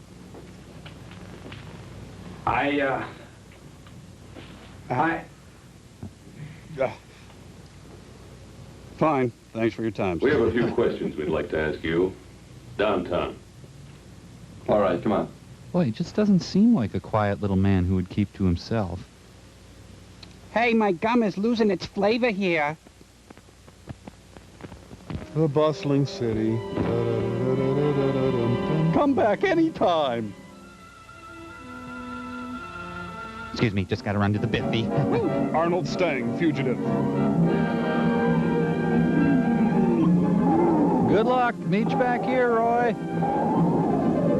Fine. Thanks for your time. We have a few questions we'd like to ask you. Downtown. All right, come on. Boy, he just doesn't seem like a quiet little man who would keep to himself. Hey, my gum is losing its flavor here. The bustling city. Come back anytime. Excuse me, just gotta run to the biffy. Arnold Stang, fugitive. Good luck. Meet you back here, Roy.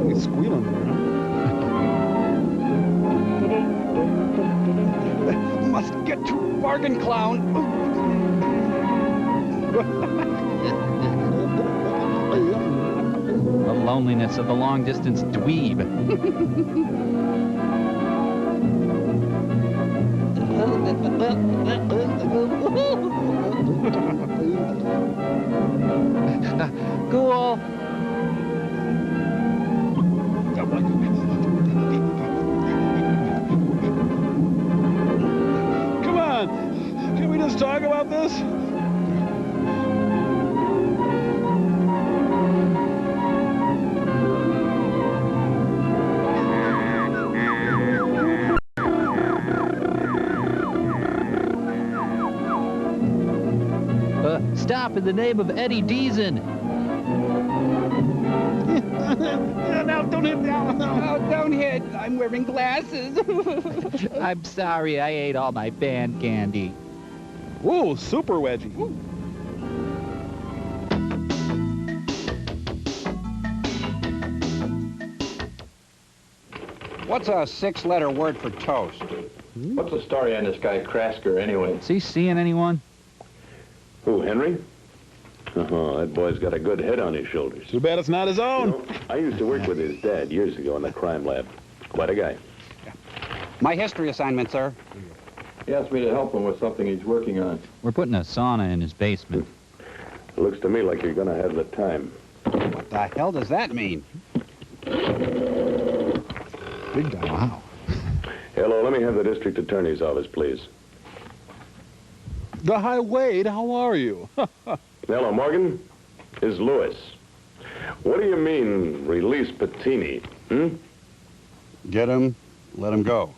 He's squealing there, huh? Must get to bargain clown. The loneliness of the long-distance dweeb. Cool. Come on. Can we just talk about this? Stop in the name of Eddie Deason. No, don't hit down. No, don't hit. I'm wearing glasses. I'm sorry, I ate all my band candy. Whoa, super wedgie. Ooh. What's a 6-letter word for toast? What's the story on this guy Krasker, anyway? Is he seeing anyone? Who, Henry? Oh, that boy's got a good head on his shoulders. Too bad it's not his own. You know, I used to work with his dad years ago in the crime lab. Quite a guy. My history assignment, sir. He asked me to help him with something he's working on. We're putting a sauna in his basement. It looks to me like you're gonna have the time. What the hell does that mean? Big time. Wow. Hello, let me have the district attorney's office, please. The High Wade, how are you? Hello, Morgan. Is Lewis. What do you mean, release Bettini? Get him, let him go.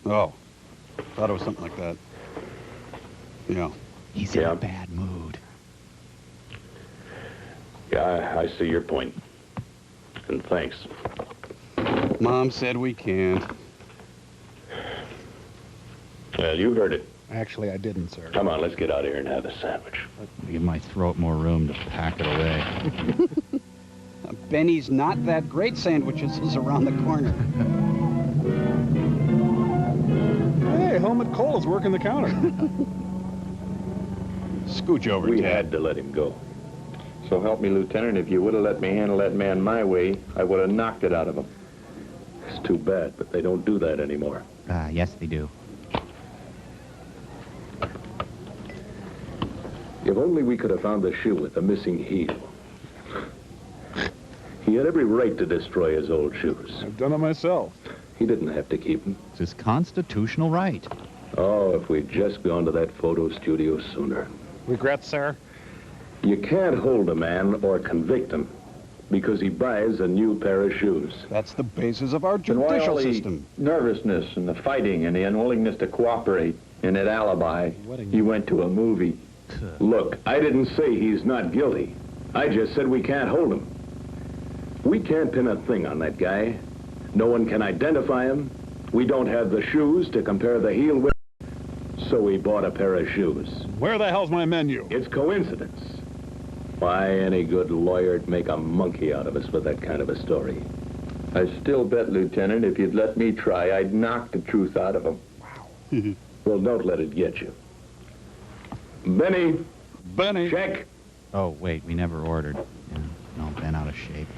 Oh, thought it was something like that. Yeah. He's in a bad mood. Yeah, I see your point. And thanks. Mom said we can't. Well, you heard it. Actually, I didn't, sir. Come on, let's get out of here and have a sandwich. Give my throat more room to pack it away. Benny's not that great sandwiches is around the corner. Hey, Helmut Kohl is working the counter. Scooch over, We Ted. had to let him go. So help me, Lieutenant, if you would have let me handle that man my way, I would have knocked it out of him. It's too bad, but they don't do that anymore. Yes, they do. If only we could have found the shoe with the missing heel. He had every right to destroy his old shoes. I've done it myself. He didn't have to keep them. It's his constitutional right. Oh, if we'd just gone to that photo studio sooner. Regrets, sir? You can't hold a man or convict him Because he buys a new pair of shoes. That's the basis of our Then why all judicial the system. nervousness and the fighting and the unwillingness to cooperate and that alibi? He went to a movie. Look, I didn't say he's not guilty. I just said we can't hold him. We can't pin a thing on that guy. No one can identify him. We don't have the shoes to compare the heel with. So we bought a pair of shoes. Where the hell's my menu? It's coincidence. Why, any good lawyer'd make a monkey out of us with that kind of a story. I still bet, Lieutenant, if you'd let me try, I'd knock the truth out of him. Wow. Well, don't let it get you. Benny. Check. Oh, wait, we never ordered. Yeah, no, Ben out of shape.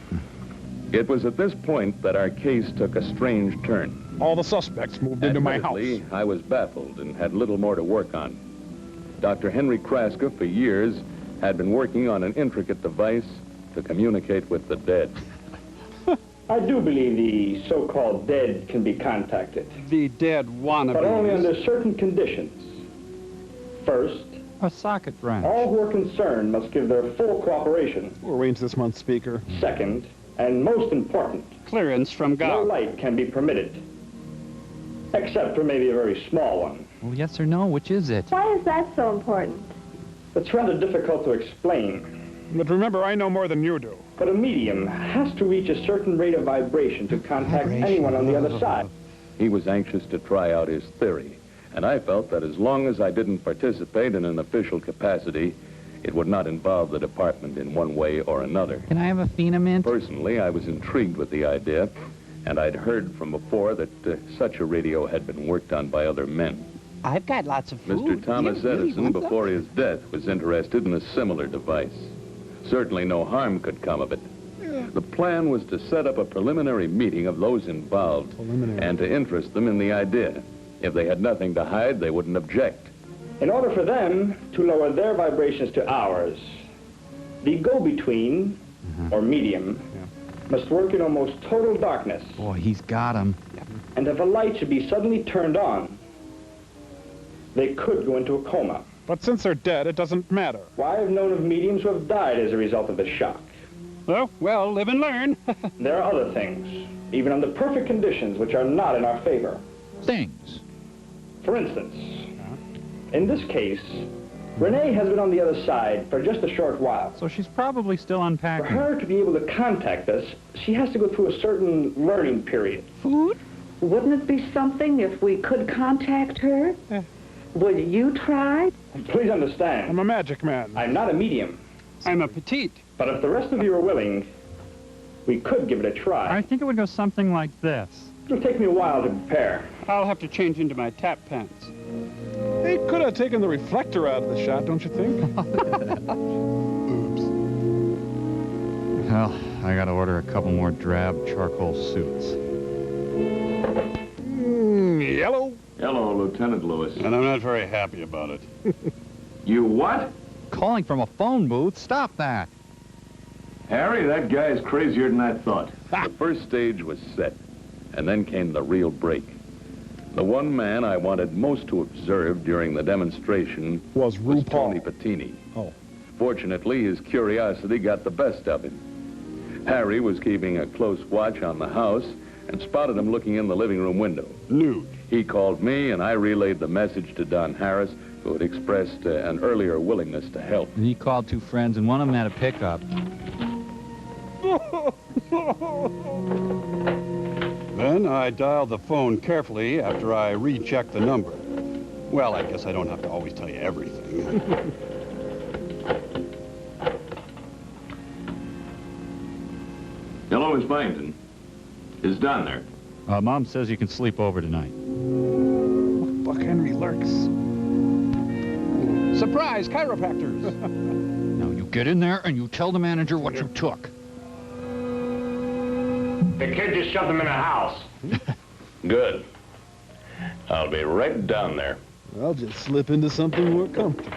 It was at this point that our case took a strange turn. All the suspects moved into my house. Admittedly, I was baffled and had little more to work on. Dr. Henry Kraska, for years, had been working on an intricate device to communicate with the dead. I do believe the so-called dead can be contacted. The dead wannabes. But only under certain conditions. First, a socket branch. All who are concerned must give their full cooperation. We'll arrange this month's speaker. Second, and most important, clearance from God. No light can be permitted. Except for maybe a very small one. Well, yes or no, which is it? Why is that so important? It's rather difficult to explain. But remember, I know more than you do. But a medium has to reach a certain rate of vibration to contact anyone on the other side. He was anxious to try out his theory, and I felt that as long as I didn't participate in an official capacity, it would not involve the department in one way or another. Can I have a Phenamint? Personally, I was intrigued with the idea, and I'd heard from before that such a radio had been worked on by other men. I've got lots of food. Mr. Thomas Edison, before his death, was interested in a similar device. Certainly no harm could come of it. The plan was to set up a preliminary meeting of those involved and to interest them in the idea. If they had nothing to hide, they wouldn't object. In order for them to lower their vibrations to ours, the go-between, or medium, must work in almost total darkness. Boy, he's got him. And if a light should be suddenly turned on, they could go into a coma. But since they're dead, it doesn't matter. Why, I've known of mediums who have died as a result of the shock. Oh, well, live and learn. There are other things, even under perfect conditions, which are not in our favor. Things? For instance, in this case, Renee has been on the other side for just a short while. So she's probably still unpacking. For her to be able to contact us, she has to go through a certain learning period. Food? Wouldn't it be something if we could contact her? Would you try? Please understand. I'm a magic man. I'm not a medium. I'm a petite. But if the rest of you are willing, we could give it a try. I think it would go something like this. It'll take me a while to prepare. I'll have to change into my tap pants. They could have taken the reflector out of the shot, don't you think? Oops. Well, I gotta order a couple more drab charcoal suits. Yellow? Hello, Lieutenant Lewis. And I'm not very happy about it. You what? Calling from a phone booth? Stop that. Harry, that guy's crazier than I thought. The first stage was set, and then came the real break. The one man I wanted most to observe during the demonstration was Tony Patini. Oh. Fortunately, his curiosity got the best of him. Harry was keeping a close watch on the house and spotted him looking in the living room window. Nude. He called me, and I relayed the message to Don Harris, who had expressed an earlier willingness to help. And he called two friends, and one of them had a pickup. Then I dialed the phone carefully after I rechecked the number. Well, I guess I don't have to always tell you everything. Hello, Miss Byington. Is Don there? Mom says you can sleep over tonight. Buck Henry lurks. Surprise, chiropractors! Now you get in there and you tell the manager what you took. The kid just shoved him in a house. Good. I'll be right down there. I'll just slip into something more comfortable.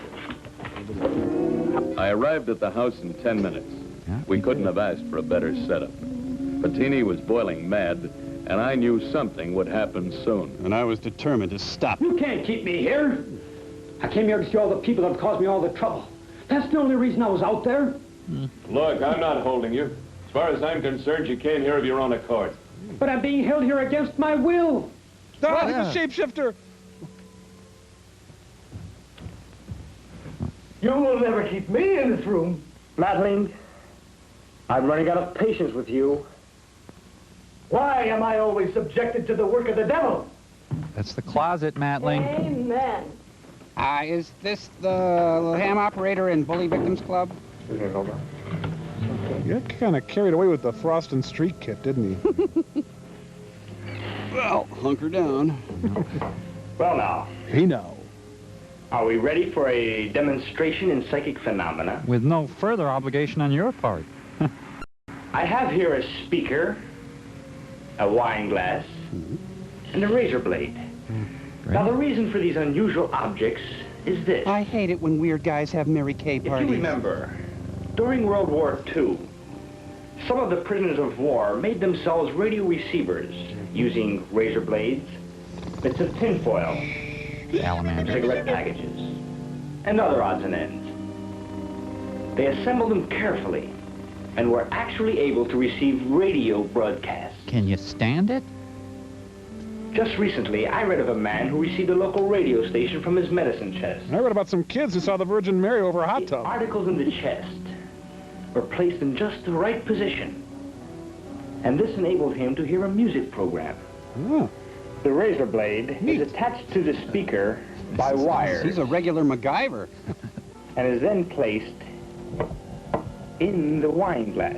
I arrived at the house in 10 minutes. We couldn't have asked for a better setup. Patini was boiling mad, and I knew something would happen soon. And I was determined to stop. You can't keep me here. I came here to see all the people that have caused me all the trouble. That's the only reason I was out there. Look, I'm not holding you. As far as I'm concerned, you came here of your own accord. But I'm being held here against my will. Stop! He's a shapeshifter! You will never keep me in this room. Madeline, I'm running out of patience with you. Why am I always subjected to the work of the devil? That's the closet, Matling. Amen. Is this the ham operator in Bully Victims Club? He got kind of carried away with the Frost and Street kit, didn't he? Well, hunker down. Well, now. Hey, now. Are we ready for a demonstration in psychic phenomena? With no further obligation on your part. I have here a speaker, a wine glass, and a razor blade. Now, the reason for these unusual objects is this. I hate it when weird guys have Mary Kay parties. If you remember, during World War II, some of the prisoners of war made themselves radio receivers using razor blades, bits of tinfoil, cigarette packages, and other odds and ends. They assembled them carefully and were actually able to receive radio broadcasts. Can you stand it? Just recently, I read of a man who received a local radio station from his medicine chest. I read about some kids who saw the Virgin Mary over a hot tub. The articles in the chest were placed in just the right position, and this enabled him to hear a music program. The razor blade is attached to the speaker by wires. He's a regular MacGyver. And is then placed in the wine glass.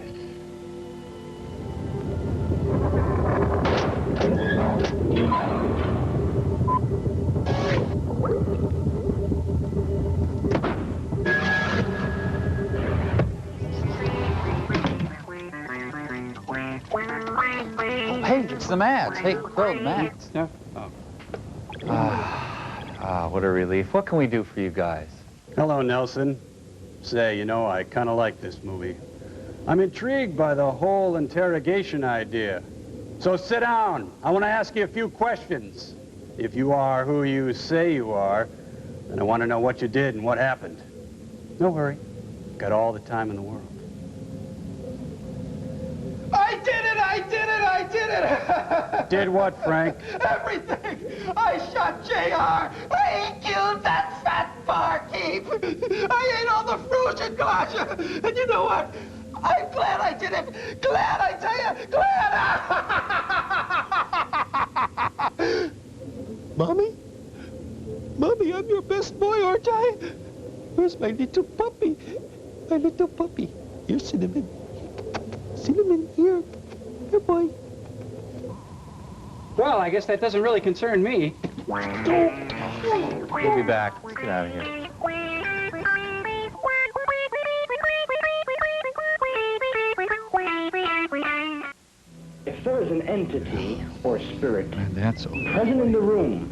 Hey, it's the Mats. Hey, Phil, the Mats. Yeah. What a relief. What can we do for you guys? Hello, Nelson. Say, you know, I kind of like this movie. I'm intrigued by the whole interrogation idea. So sit down. I want to ask you a few questions. If you are who you say you are, then I want to know what you did and what happened. No hurry. Got all the time in the world. I did it! I did it! I did it! Did what, Frank? Everything! I shot JR! I killed that fat barkeep! I ate all the fruit and gosh! And you know what? I'm glad I did it! Glad, I tell you! Glad! Mommy? Mommy, I'm your best boy, aren't I? Where's my little puppy? My little puppy. Here, Cinnamon. Cinnamon, here. Here, boy. Well, I guess that doesn't really concern me. We'll be back. Let's get out of here. If there is an entity or spirit That's present in the room,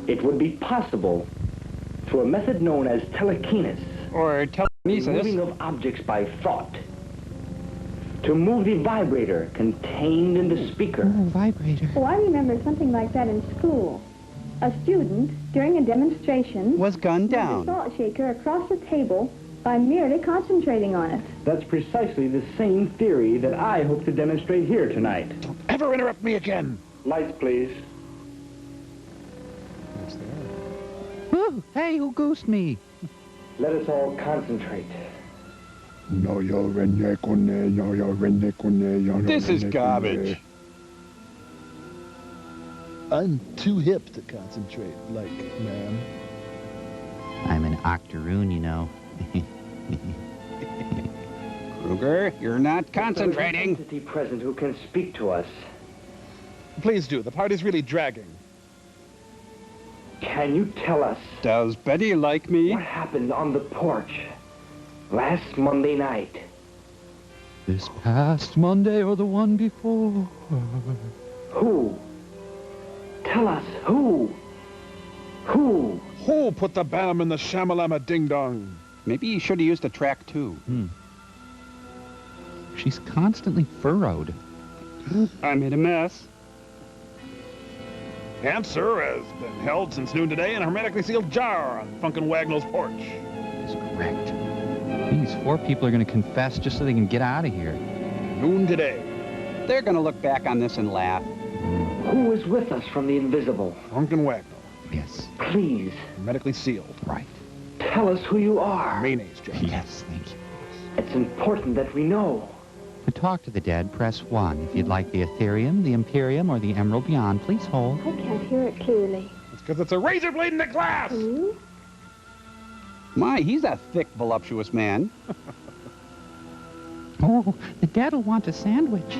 it would be possible through a method known as telekinesis, or telekinesis, moving of objects by thought, to move the vibrator contained in the speaker. Vibrator. Oh, I remember something like that in school. A student, during a demonstration, was gunned moved a down. salt shaker across the table by merely concentrating on it. That's precisely the same theory that I hope to demonstrate here tonight. Don't ever interrupt me again. Lights, please. Ooh, hey, who goosed me? Let us all concentrate. This is garbage. I'm too hip to concentrate, like, man. I'm an octoroon, you know. Kruger, you're not There's concentrating. an entity present who can speak to us. Please do. The party's really dragging. Can you tell us Does Betty like me? what happened on the porch last Monday night? This past Monday or the one before? Who? Tell us, who? Who? Who put the bam in the shamalama ding-dong? Maybe you should have used a track, too. She's constantly furrowed. I made a mess. Answer has been held since noon today in a hermetically sealed jar on Funkin' Wagnall's porch. That's correct. These 4 people are going to confess just so they can get out of here. Noon today. They're gonna look back on this and laugh. Who is with us from the invisible? Drunken Wagner. Yes. Please. Medically sealed. Right. Tell us who you are. Mayonnaise, Jack. Yes, thank you. It's important that we know. To talk to the dead, press 1. If you'd like the Ethereum, the Imperium, or the Emerald Beyond, please hold. I can't hear it clearly. It's because it's a razor blade in the glass! Hmm? My, he's a thick, voluptuous man. Oh, the dead will want a sandwich.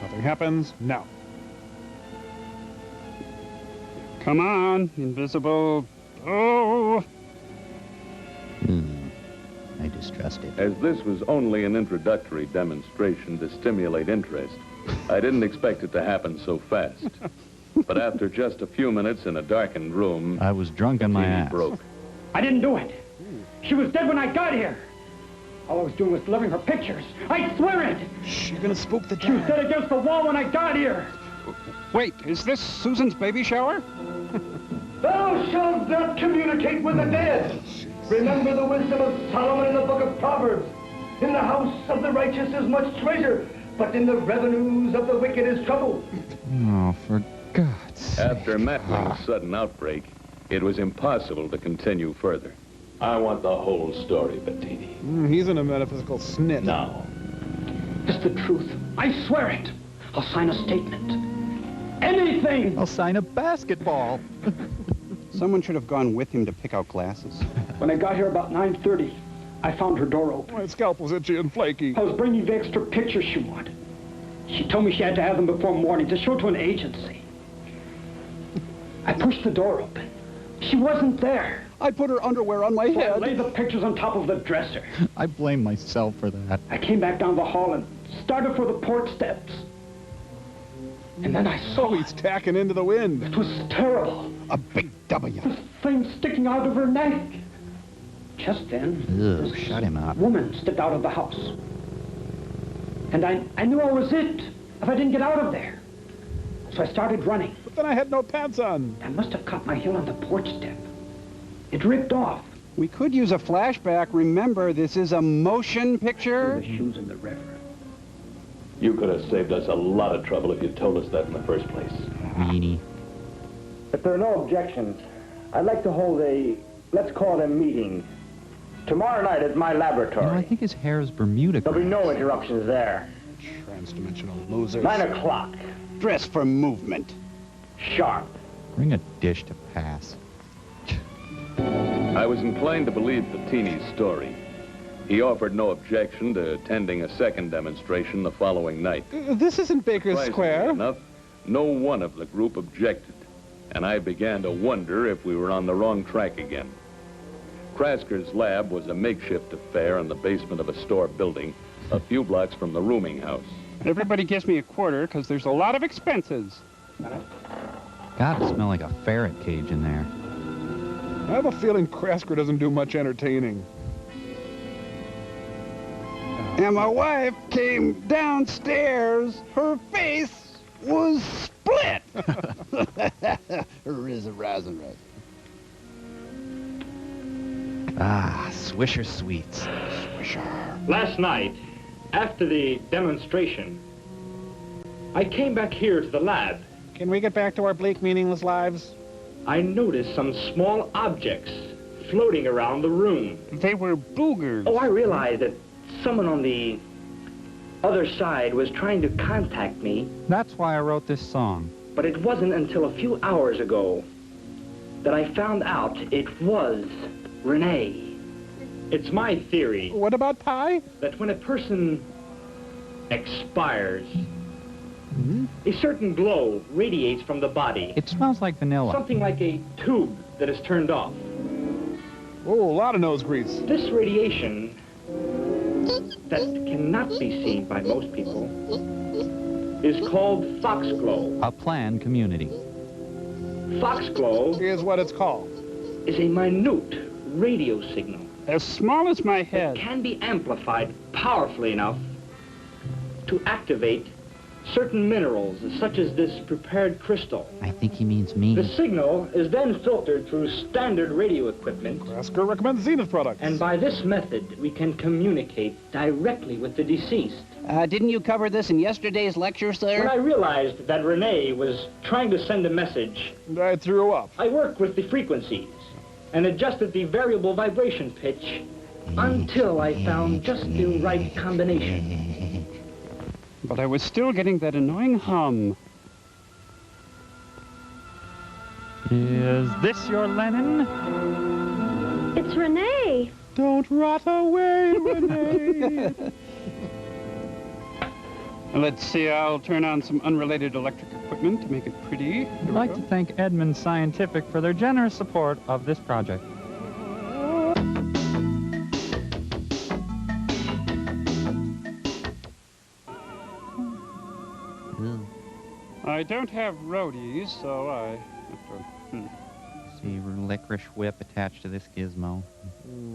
Nothing happens. No. Come on, invisible. Oh! I distrust it. As this was only an introductory demonstration to stimulate interest, I didn't expect it to happen so fast. But after just a few minutes in a darkened room, I was drunk on my ass. Broke. I didn't do it. She was dead when I got here. All I was doing was delivering her pictures. I swear it. Shh, you're gonna spook the dead. She was dead against the wall when I got here. Wait, is this Susan's baby shower? Thou shalt not communicate with the dead. Remember the wisdom of Solomon in the book of Proverbs. In the house of the righteous is much treasure, but in the revenues of the wicked is trouble. Oh, for God's sake. After Matling's sudden outbreak, it was impossible to continue further. I want the whole story, Bettini. He's in a metaphysical snit. Now. It's the truth. I swear it. I'll sign a statement. Anything! I'll sign a basketball. Someone should have gone with him to pick out glasses. When I got here about 9:30, I found her door open. My scalp was itchy and flaky. I was bringing the extra pictures she wanted. She told me she had to have them before morning to show to an agency. I pushed the door open. She wasn't there. I put her underwear on my So I head. laid the pictures on top of the dresser. I blame myself for that. I came back down the hall and started for the porch steps. And then I saw he's tacking into the wind. It was terrible. A big W. This thing sticking out of her neck. Just then, Ugh, shut him up. a woman stepped out of the house. And I knew I was it if I didn't get out of there. So I started running. But then I had no pants on. I must have caught my heel on the porch step. It ripped off. We could use a flashback. Remember, this is a motion picture. The shoes in the river. You could have saved us a lot of trouble if you'd told us that in the first place. Meanie. If there are no objections, I'd like to hold let's call it a meeting. Tomorrow night at my laboratory. I think his hair is Bermuda. There'll be no interruptions there. Trans-dimensional losers. 9 o'clock. Dress for movement. Sharp. Bring a dish to pass. I was inclined to believe Bettini's story. He offered no objection to attending a second demonstration the following night. This isn't Baker's Square. Enough, no one of the group objected, and I began to wonder if we were on the wrong track again. Krasker's lab was a makeshift affair in the basement of a store building a few blocks from the rooming house. Everybody gives me a quarter because there's a lot of expenses. God, it smells like a ferret cage in there. I have a feeling Krasker doesn't do much entertaining. And my wife came downstairs. Her face was split. Rising. Ah, Swisher Sweets. Swisher. Last night, after the demonstration, I came back here to the lab. Can we get back to our bleak, meaningless lives? I noticed some small objects floating around the room. They were boogers. Oh, I realized that someone on the other side was trying to contact me. That's why I wrote this song. But it wasn't until a few hours ago that I found out it was Renee. It's my theory. What about pie? That when a person expires, a certain glow radiates from the body. It smells like vanilla. Something like a tube that is turned off. Oh, a lot of nose grease. This radiation that cannot be seen by most people is called foxglow. A planned community. Foxglow is what it's called. Is a minute radio signal. As small as my head. It can be amplified powerfully enough to activate certain minerals, such as this prepared crystal. I think he means me. The signal is then filtered through standard radio equipment. Krasker recommends Zenith products. And by this method, we can communicate directly with the deceased. Didn't you cover this in yesterday's lecture, sir? When I realized that Renee was trying to send a message, I threw up. I worked with the frequencies and adjusted the variable vibration pitch until I found just the right combination. But I was still getting that annoying hum. Is this your Lennon? It's Renee. Don't rot away, Renee. Let's see, I'll turn on some unrelated electric equipment to make it pretty. I'd like to thank Edmund Scientific for their generous support of this project. I don't have roadies, so I have to... See, licorice whip attached to this gizmo.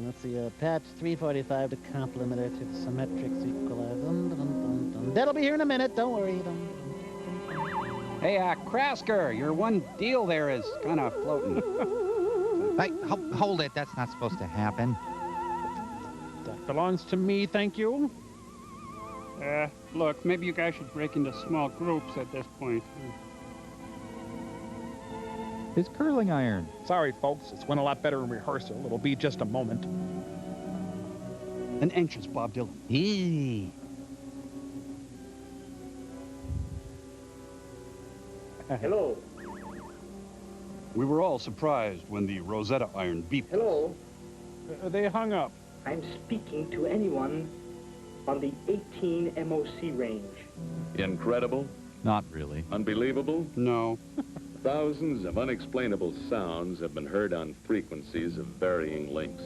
Let's see, patch 345 to complement it. It's symmetric equalizer. That'll be here in a minute. Don't worry. Hey, Krasker, your one deal there is kind of floating. Hey, hold it. That's not supposed to happen. That belongs to me, thank you. Look, maybe you guys should break into small groups at this point. His curling iron. Sorry, folks. It's went a lot better in rehearsal. It'll be just a moment. An anxious Bob Dylan. Eee. Hello. We were all surprised when the Rosetta iron beeped. Hello. They hung up. I'm speaking to anyone on the 18 MOC range. Incredible? Not really. Unbelievable? No. Thousands of unexplainable sounds have been heard on frequencies of varying lengths.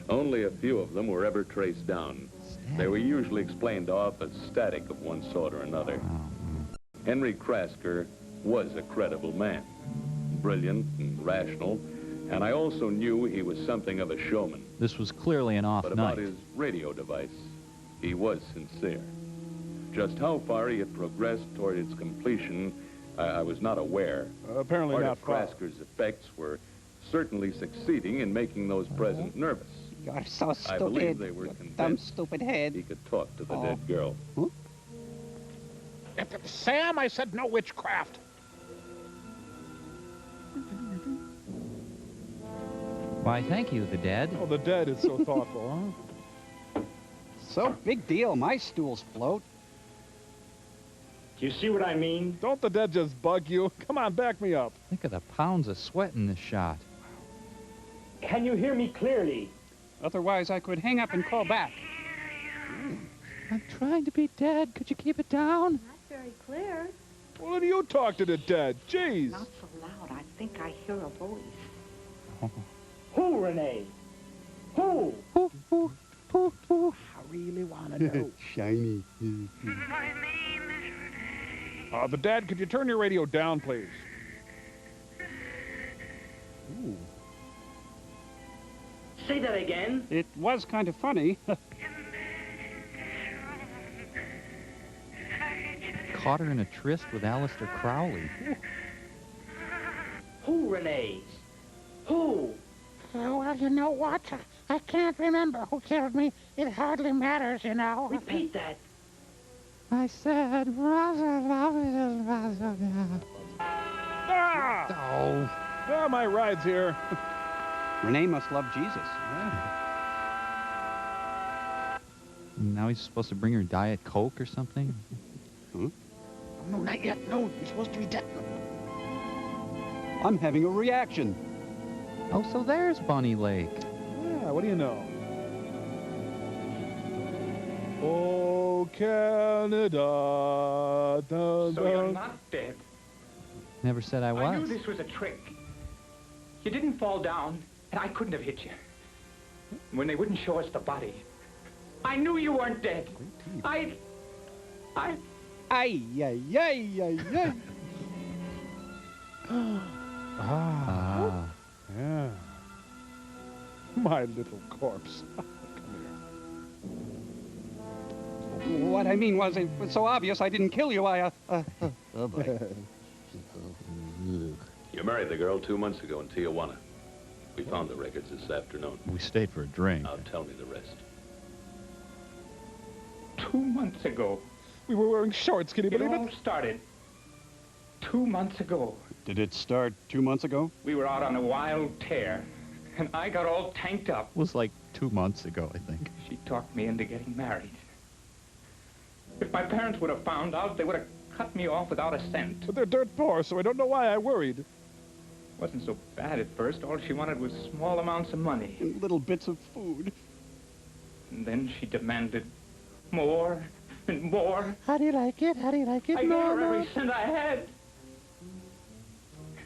Only a few of them were ever traced down. They were usually explained off as static of one sort or another. Henry Krasker was a credible man, brilliant and rational, and I also knew he was something of a showman. This was clearly an off But night. about his radio device, he was sincere. Just how far he had progressed toward its completion, I was not aware. Apparently Part not of far. Krasker's effects were certainly succeeding in making those present nervous. You're so I believe stupid. they were Dumb, convinced stupid head. he could talk to the dead girl. Sam, I said no witchcraft. Why, thank you, the dead. Oh, the dead is so thoughtful, huh? So big deal, my stools float. Do you see what I mean? Don't the dead just bug you? Come on, back me up. Think of the pounds of sweat in this shot. Can you hear me clearly? Otherwise, I could hang up and call back. I'm trying to be dead. Could you keep it down? Not very clear. Well, then you talk to the dead. Jeez. Not so loud. I think I hear a voice. Who, Renee? Who? I really want to know. Shiny. The dad, could you turn your radio down, please? Ooh. Say that again. It was kind of funny. Caught her in a tryst with Aleister Crowley. Who, Renee? Who? Oh, well, you know what? I can't remember who killed me. It hardly matters, you know. Repeat that. I said... Ah! Oh, my ride's here. Renee must love Jesus. Now he's supposed to bring her Diet Coke or something? Huh? No, not yet. No, you're supposed to be dead. I'm having a reaction. Oh, so there's Bunny Lake. Yeah, what do you know? Oh, Canada. So you're not dead. Never said I was. I knew this was a trick. You didn't fall down, and I couldn't have hit you. When they wouldn't show us the body, I knew you weren't dead. Ay, ay, ay, ay, ay. Ah. Yeah. My little corpse. Come here. what I mean was, it was so obvious I didn't kill you. Oh, boy. You married the girl 2 months ago in Tijuana. We found the records this afternoon. We stayed for a drink. Now tell me the rest. 2 months ago. We were wearing shorts, can you believe It all started 2 months ago. Did it start 2 months ago? We were out on a wild tear, and I got all tanked up. It was like 2 months ago, I think. She talked me into getting married. If my parents would have found out, they would have cut me off without a cent. But they're dirt poor, so I don't know why I worried. Wasn't so bad at first. All she wanted was small amounts of money. And little bits of food. And then she demanded more and more. How do you like it? How do you like it, I gave her Mama? every cent I had.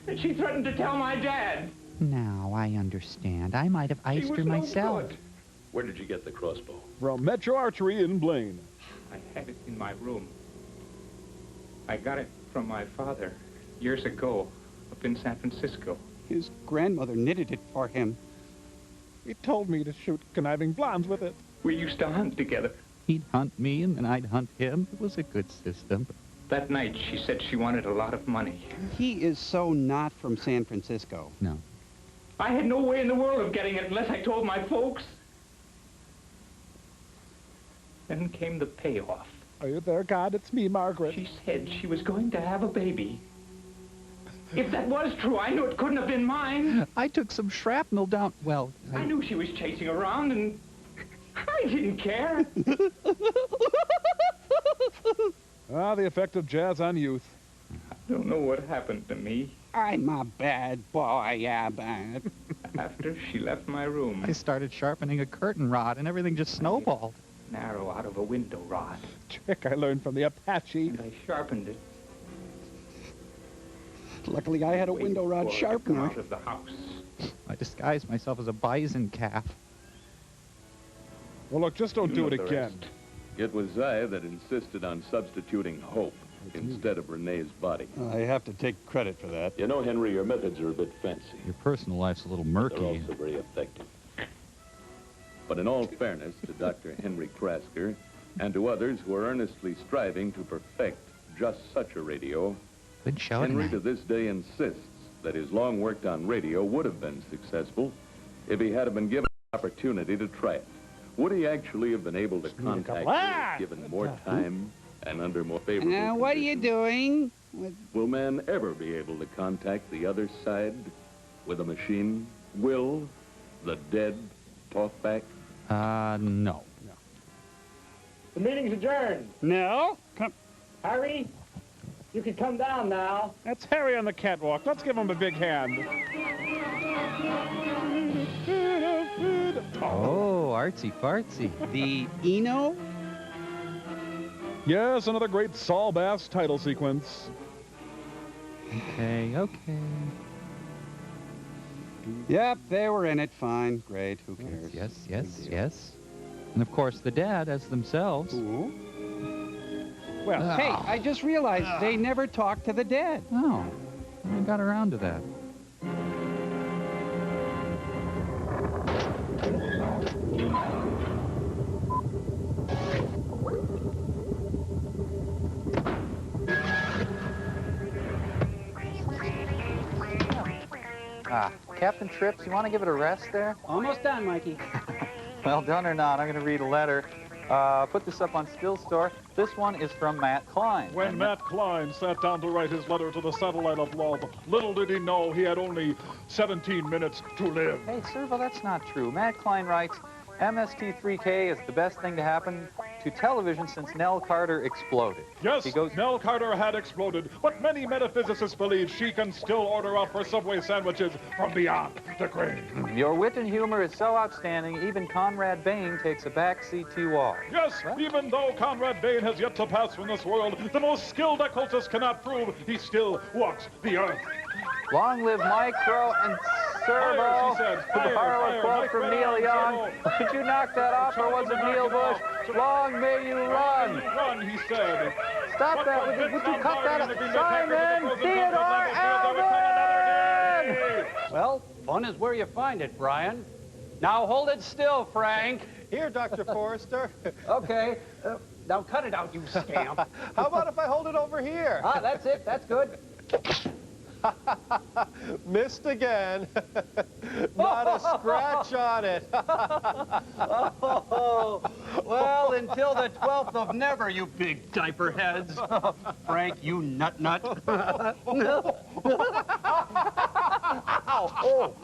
And she threatened to tell my dad. Now, I understand. I might have iced her myself. Where did you get the crossbow? From Metro Archery in Blaine. I had it in my room. I got it from my father years ago up in San Francisco. His grandmother knitted it for him. He told me to shoot conniving blondes with it. We used to hunt together. He'd hunt me, and then I'd hunt him. It was a good system. That night, she said she wanted a lot of money. He is so not from San Francisco. No. I had no way in the world of getting it unless I told my folks. Then came the payoff. Are you there, God? It's me, Margaret. She said she was going to have a baby. If that was true, I knew it couldn't have been mine. I took some shrapnel down. Well, I knew she was chasing around, and I didn't care. Ah, the effect of jazz on youth. I don't know what happened to me. I'm a bad boy, yeah, bad. After she left my room. I started sharpening a curtain rod, and everything just snowballed. Narrow out of a window rod. Trick I learned from the Apache. And I sharpened it. Luckily, I had a window rod sharpener. Out of the house. I disguised myself as a bison calf. Well, look, just don't do it again. It was I that insisted on substituting Hope instead of Renee's body. I have to take credit for that. You know, Henry, your methods are a bit fancy. Your personal life's a little They're murky. also very effective. But in all fairness to Dr. Henry Krasker and to others who are earnestly striving to perfect just such a radio, Good show Henry tonight. to this day insists that his long work on radio would have been successful if he had been given the opportunity to try it. Would he actually have been able to contact you if given more time and under more favorable Now, what are you doing? Will man ever be able to contact the other side with a machine? Will the dead talk back? No. The meeting's adjourned. No? Come. Harry, you can come down now. That's Harry on the catwalk. Let's give him a big hand. Oh, artsy fartsy. The Eno? Yes, another great Saul Bass title sequence. Okay, okay. Yep, they were in it. Fine. Great. Who cares? Yes, yes, yes. And of course, the dad as themselves. Ooh. Well, hey, I just realized they never talked to the dead. Oh, I got around to that. Captain Trips, you want to give it a rest there? Almost done, Mikey. Well, done or not, I'm going to read a letter. Put this up on Still Store. This one is from Matt Klein. When Matt Klein sat down to write his letter to the satellite of love, little did he know he had only 17 minutes to live. Hey, Servo, that's not true. Matt Klein writes, MST3K is the best thing to happen to television since Nell Carter exploded. Yes, He goes, Nell Carter had exploded, but many metaphysicists believe she can still order up her Subway sandwiches from beyond the grave. your wit and humor is so outstanding, even Conrad Bain takes a backseat to you all. Yes, even though Conrad Bain has yet to pass from this world, the most skilled occultist cannot prove he still walks the earth. Long live Micro and Servo. Fire, she said. Fire, Borrow a fire, quote Mike from Brown, Neil Young. Servo. Did you knock that off, or was it Neil Bush? Long may you run. Run, he said. Stop that. Would you cut that up? Simon Theodore Alvin! Well, fun is where you find it, Brian. Now hold it still, Frank. Here, Dr. Forrester. Okay. Now cut it out, you scamp. How about if I hold it over here? Ah, that's it. That's good. Missed again. Not a scratch on it. Oh, well, until the 12th of never, you big diaper heads. Frank, you nut. Ow.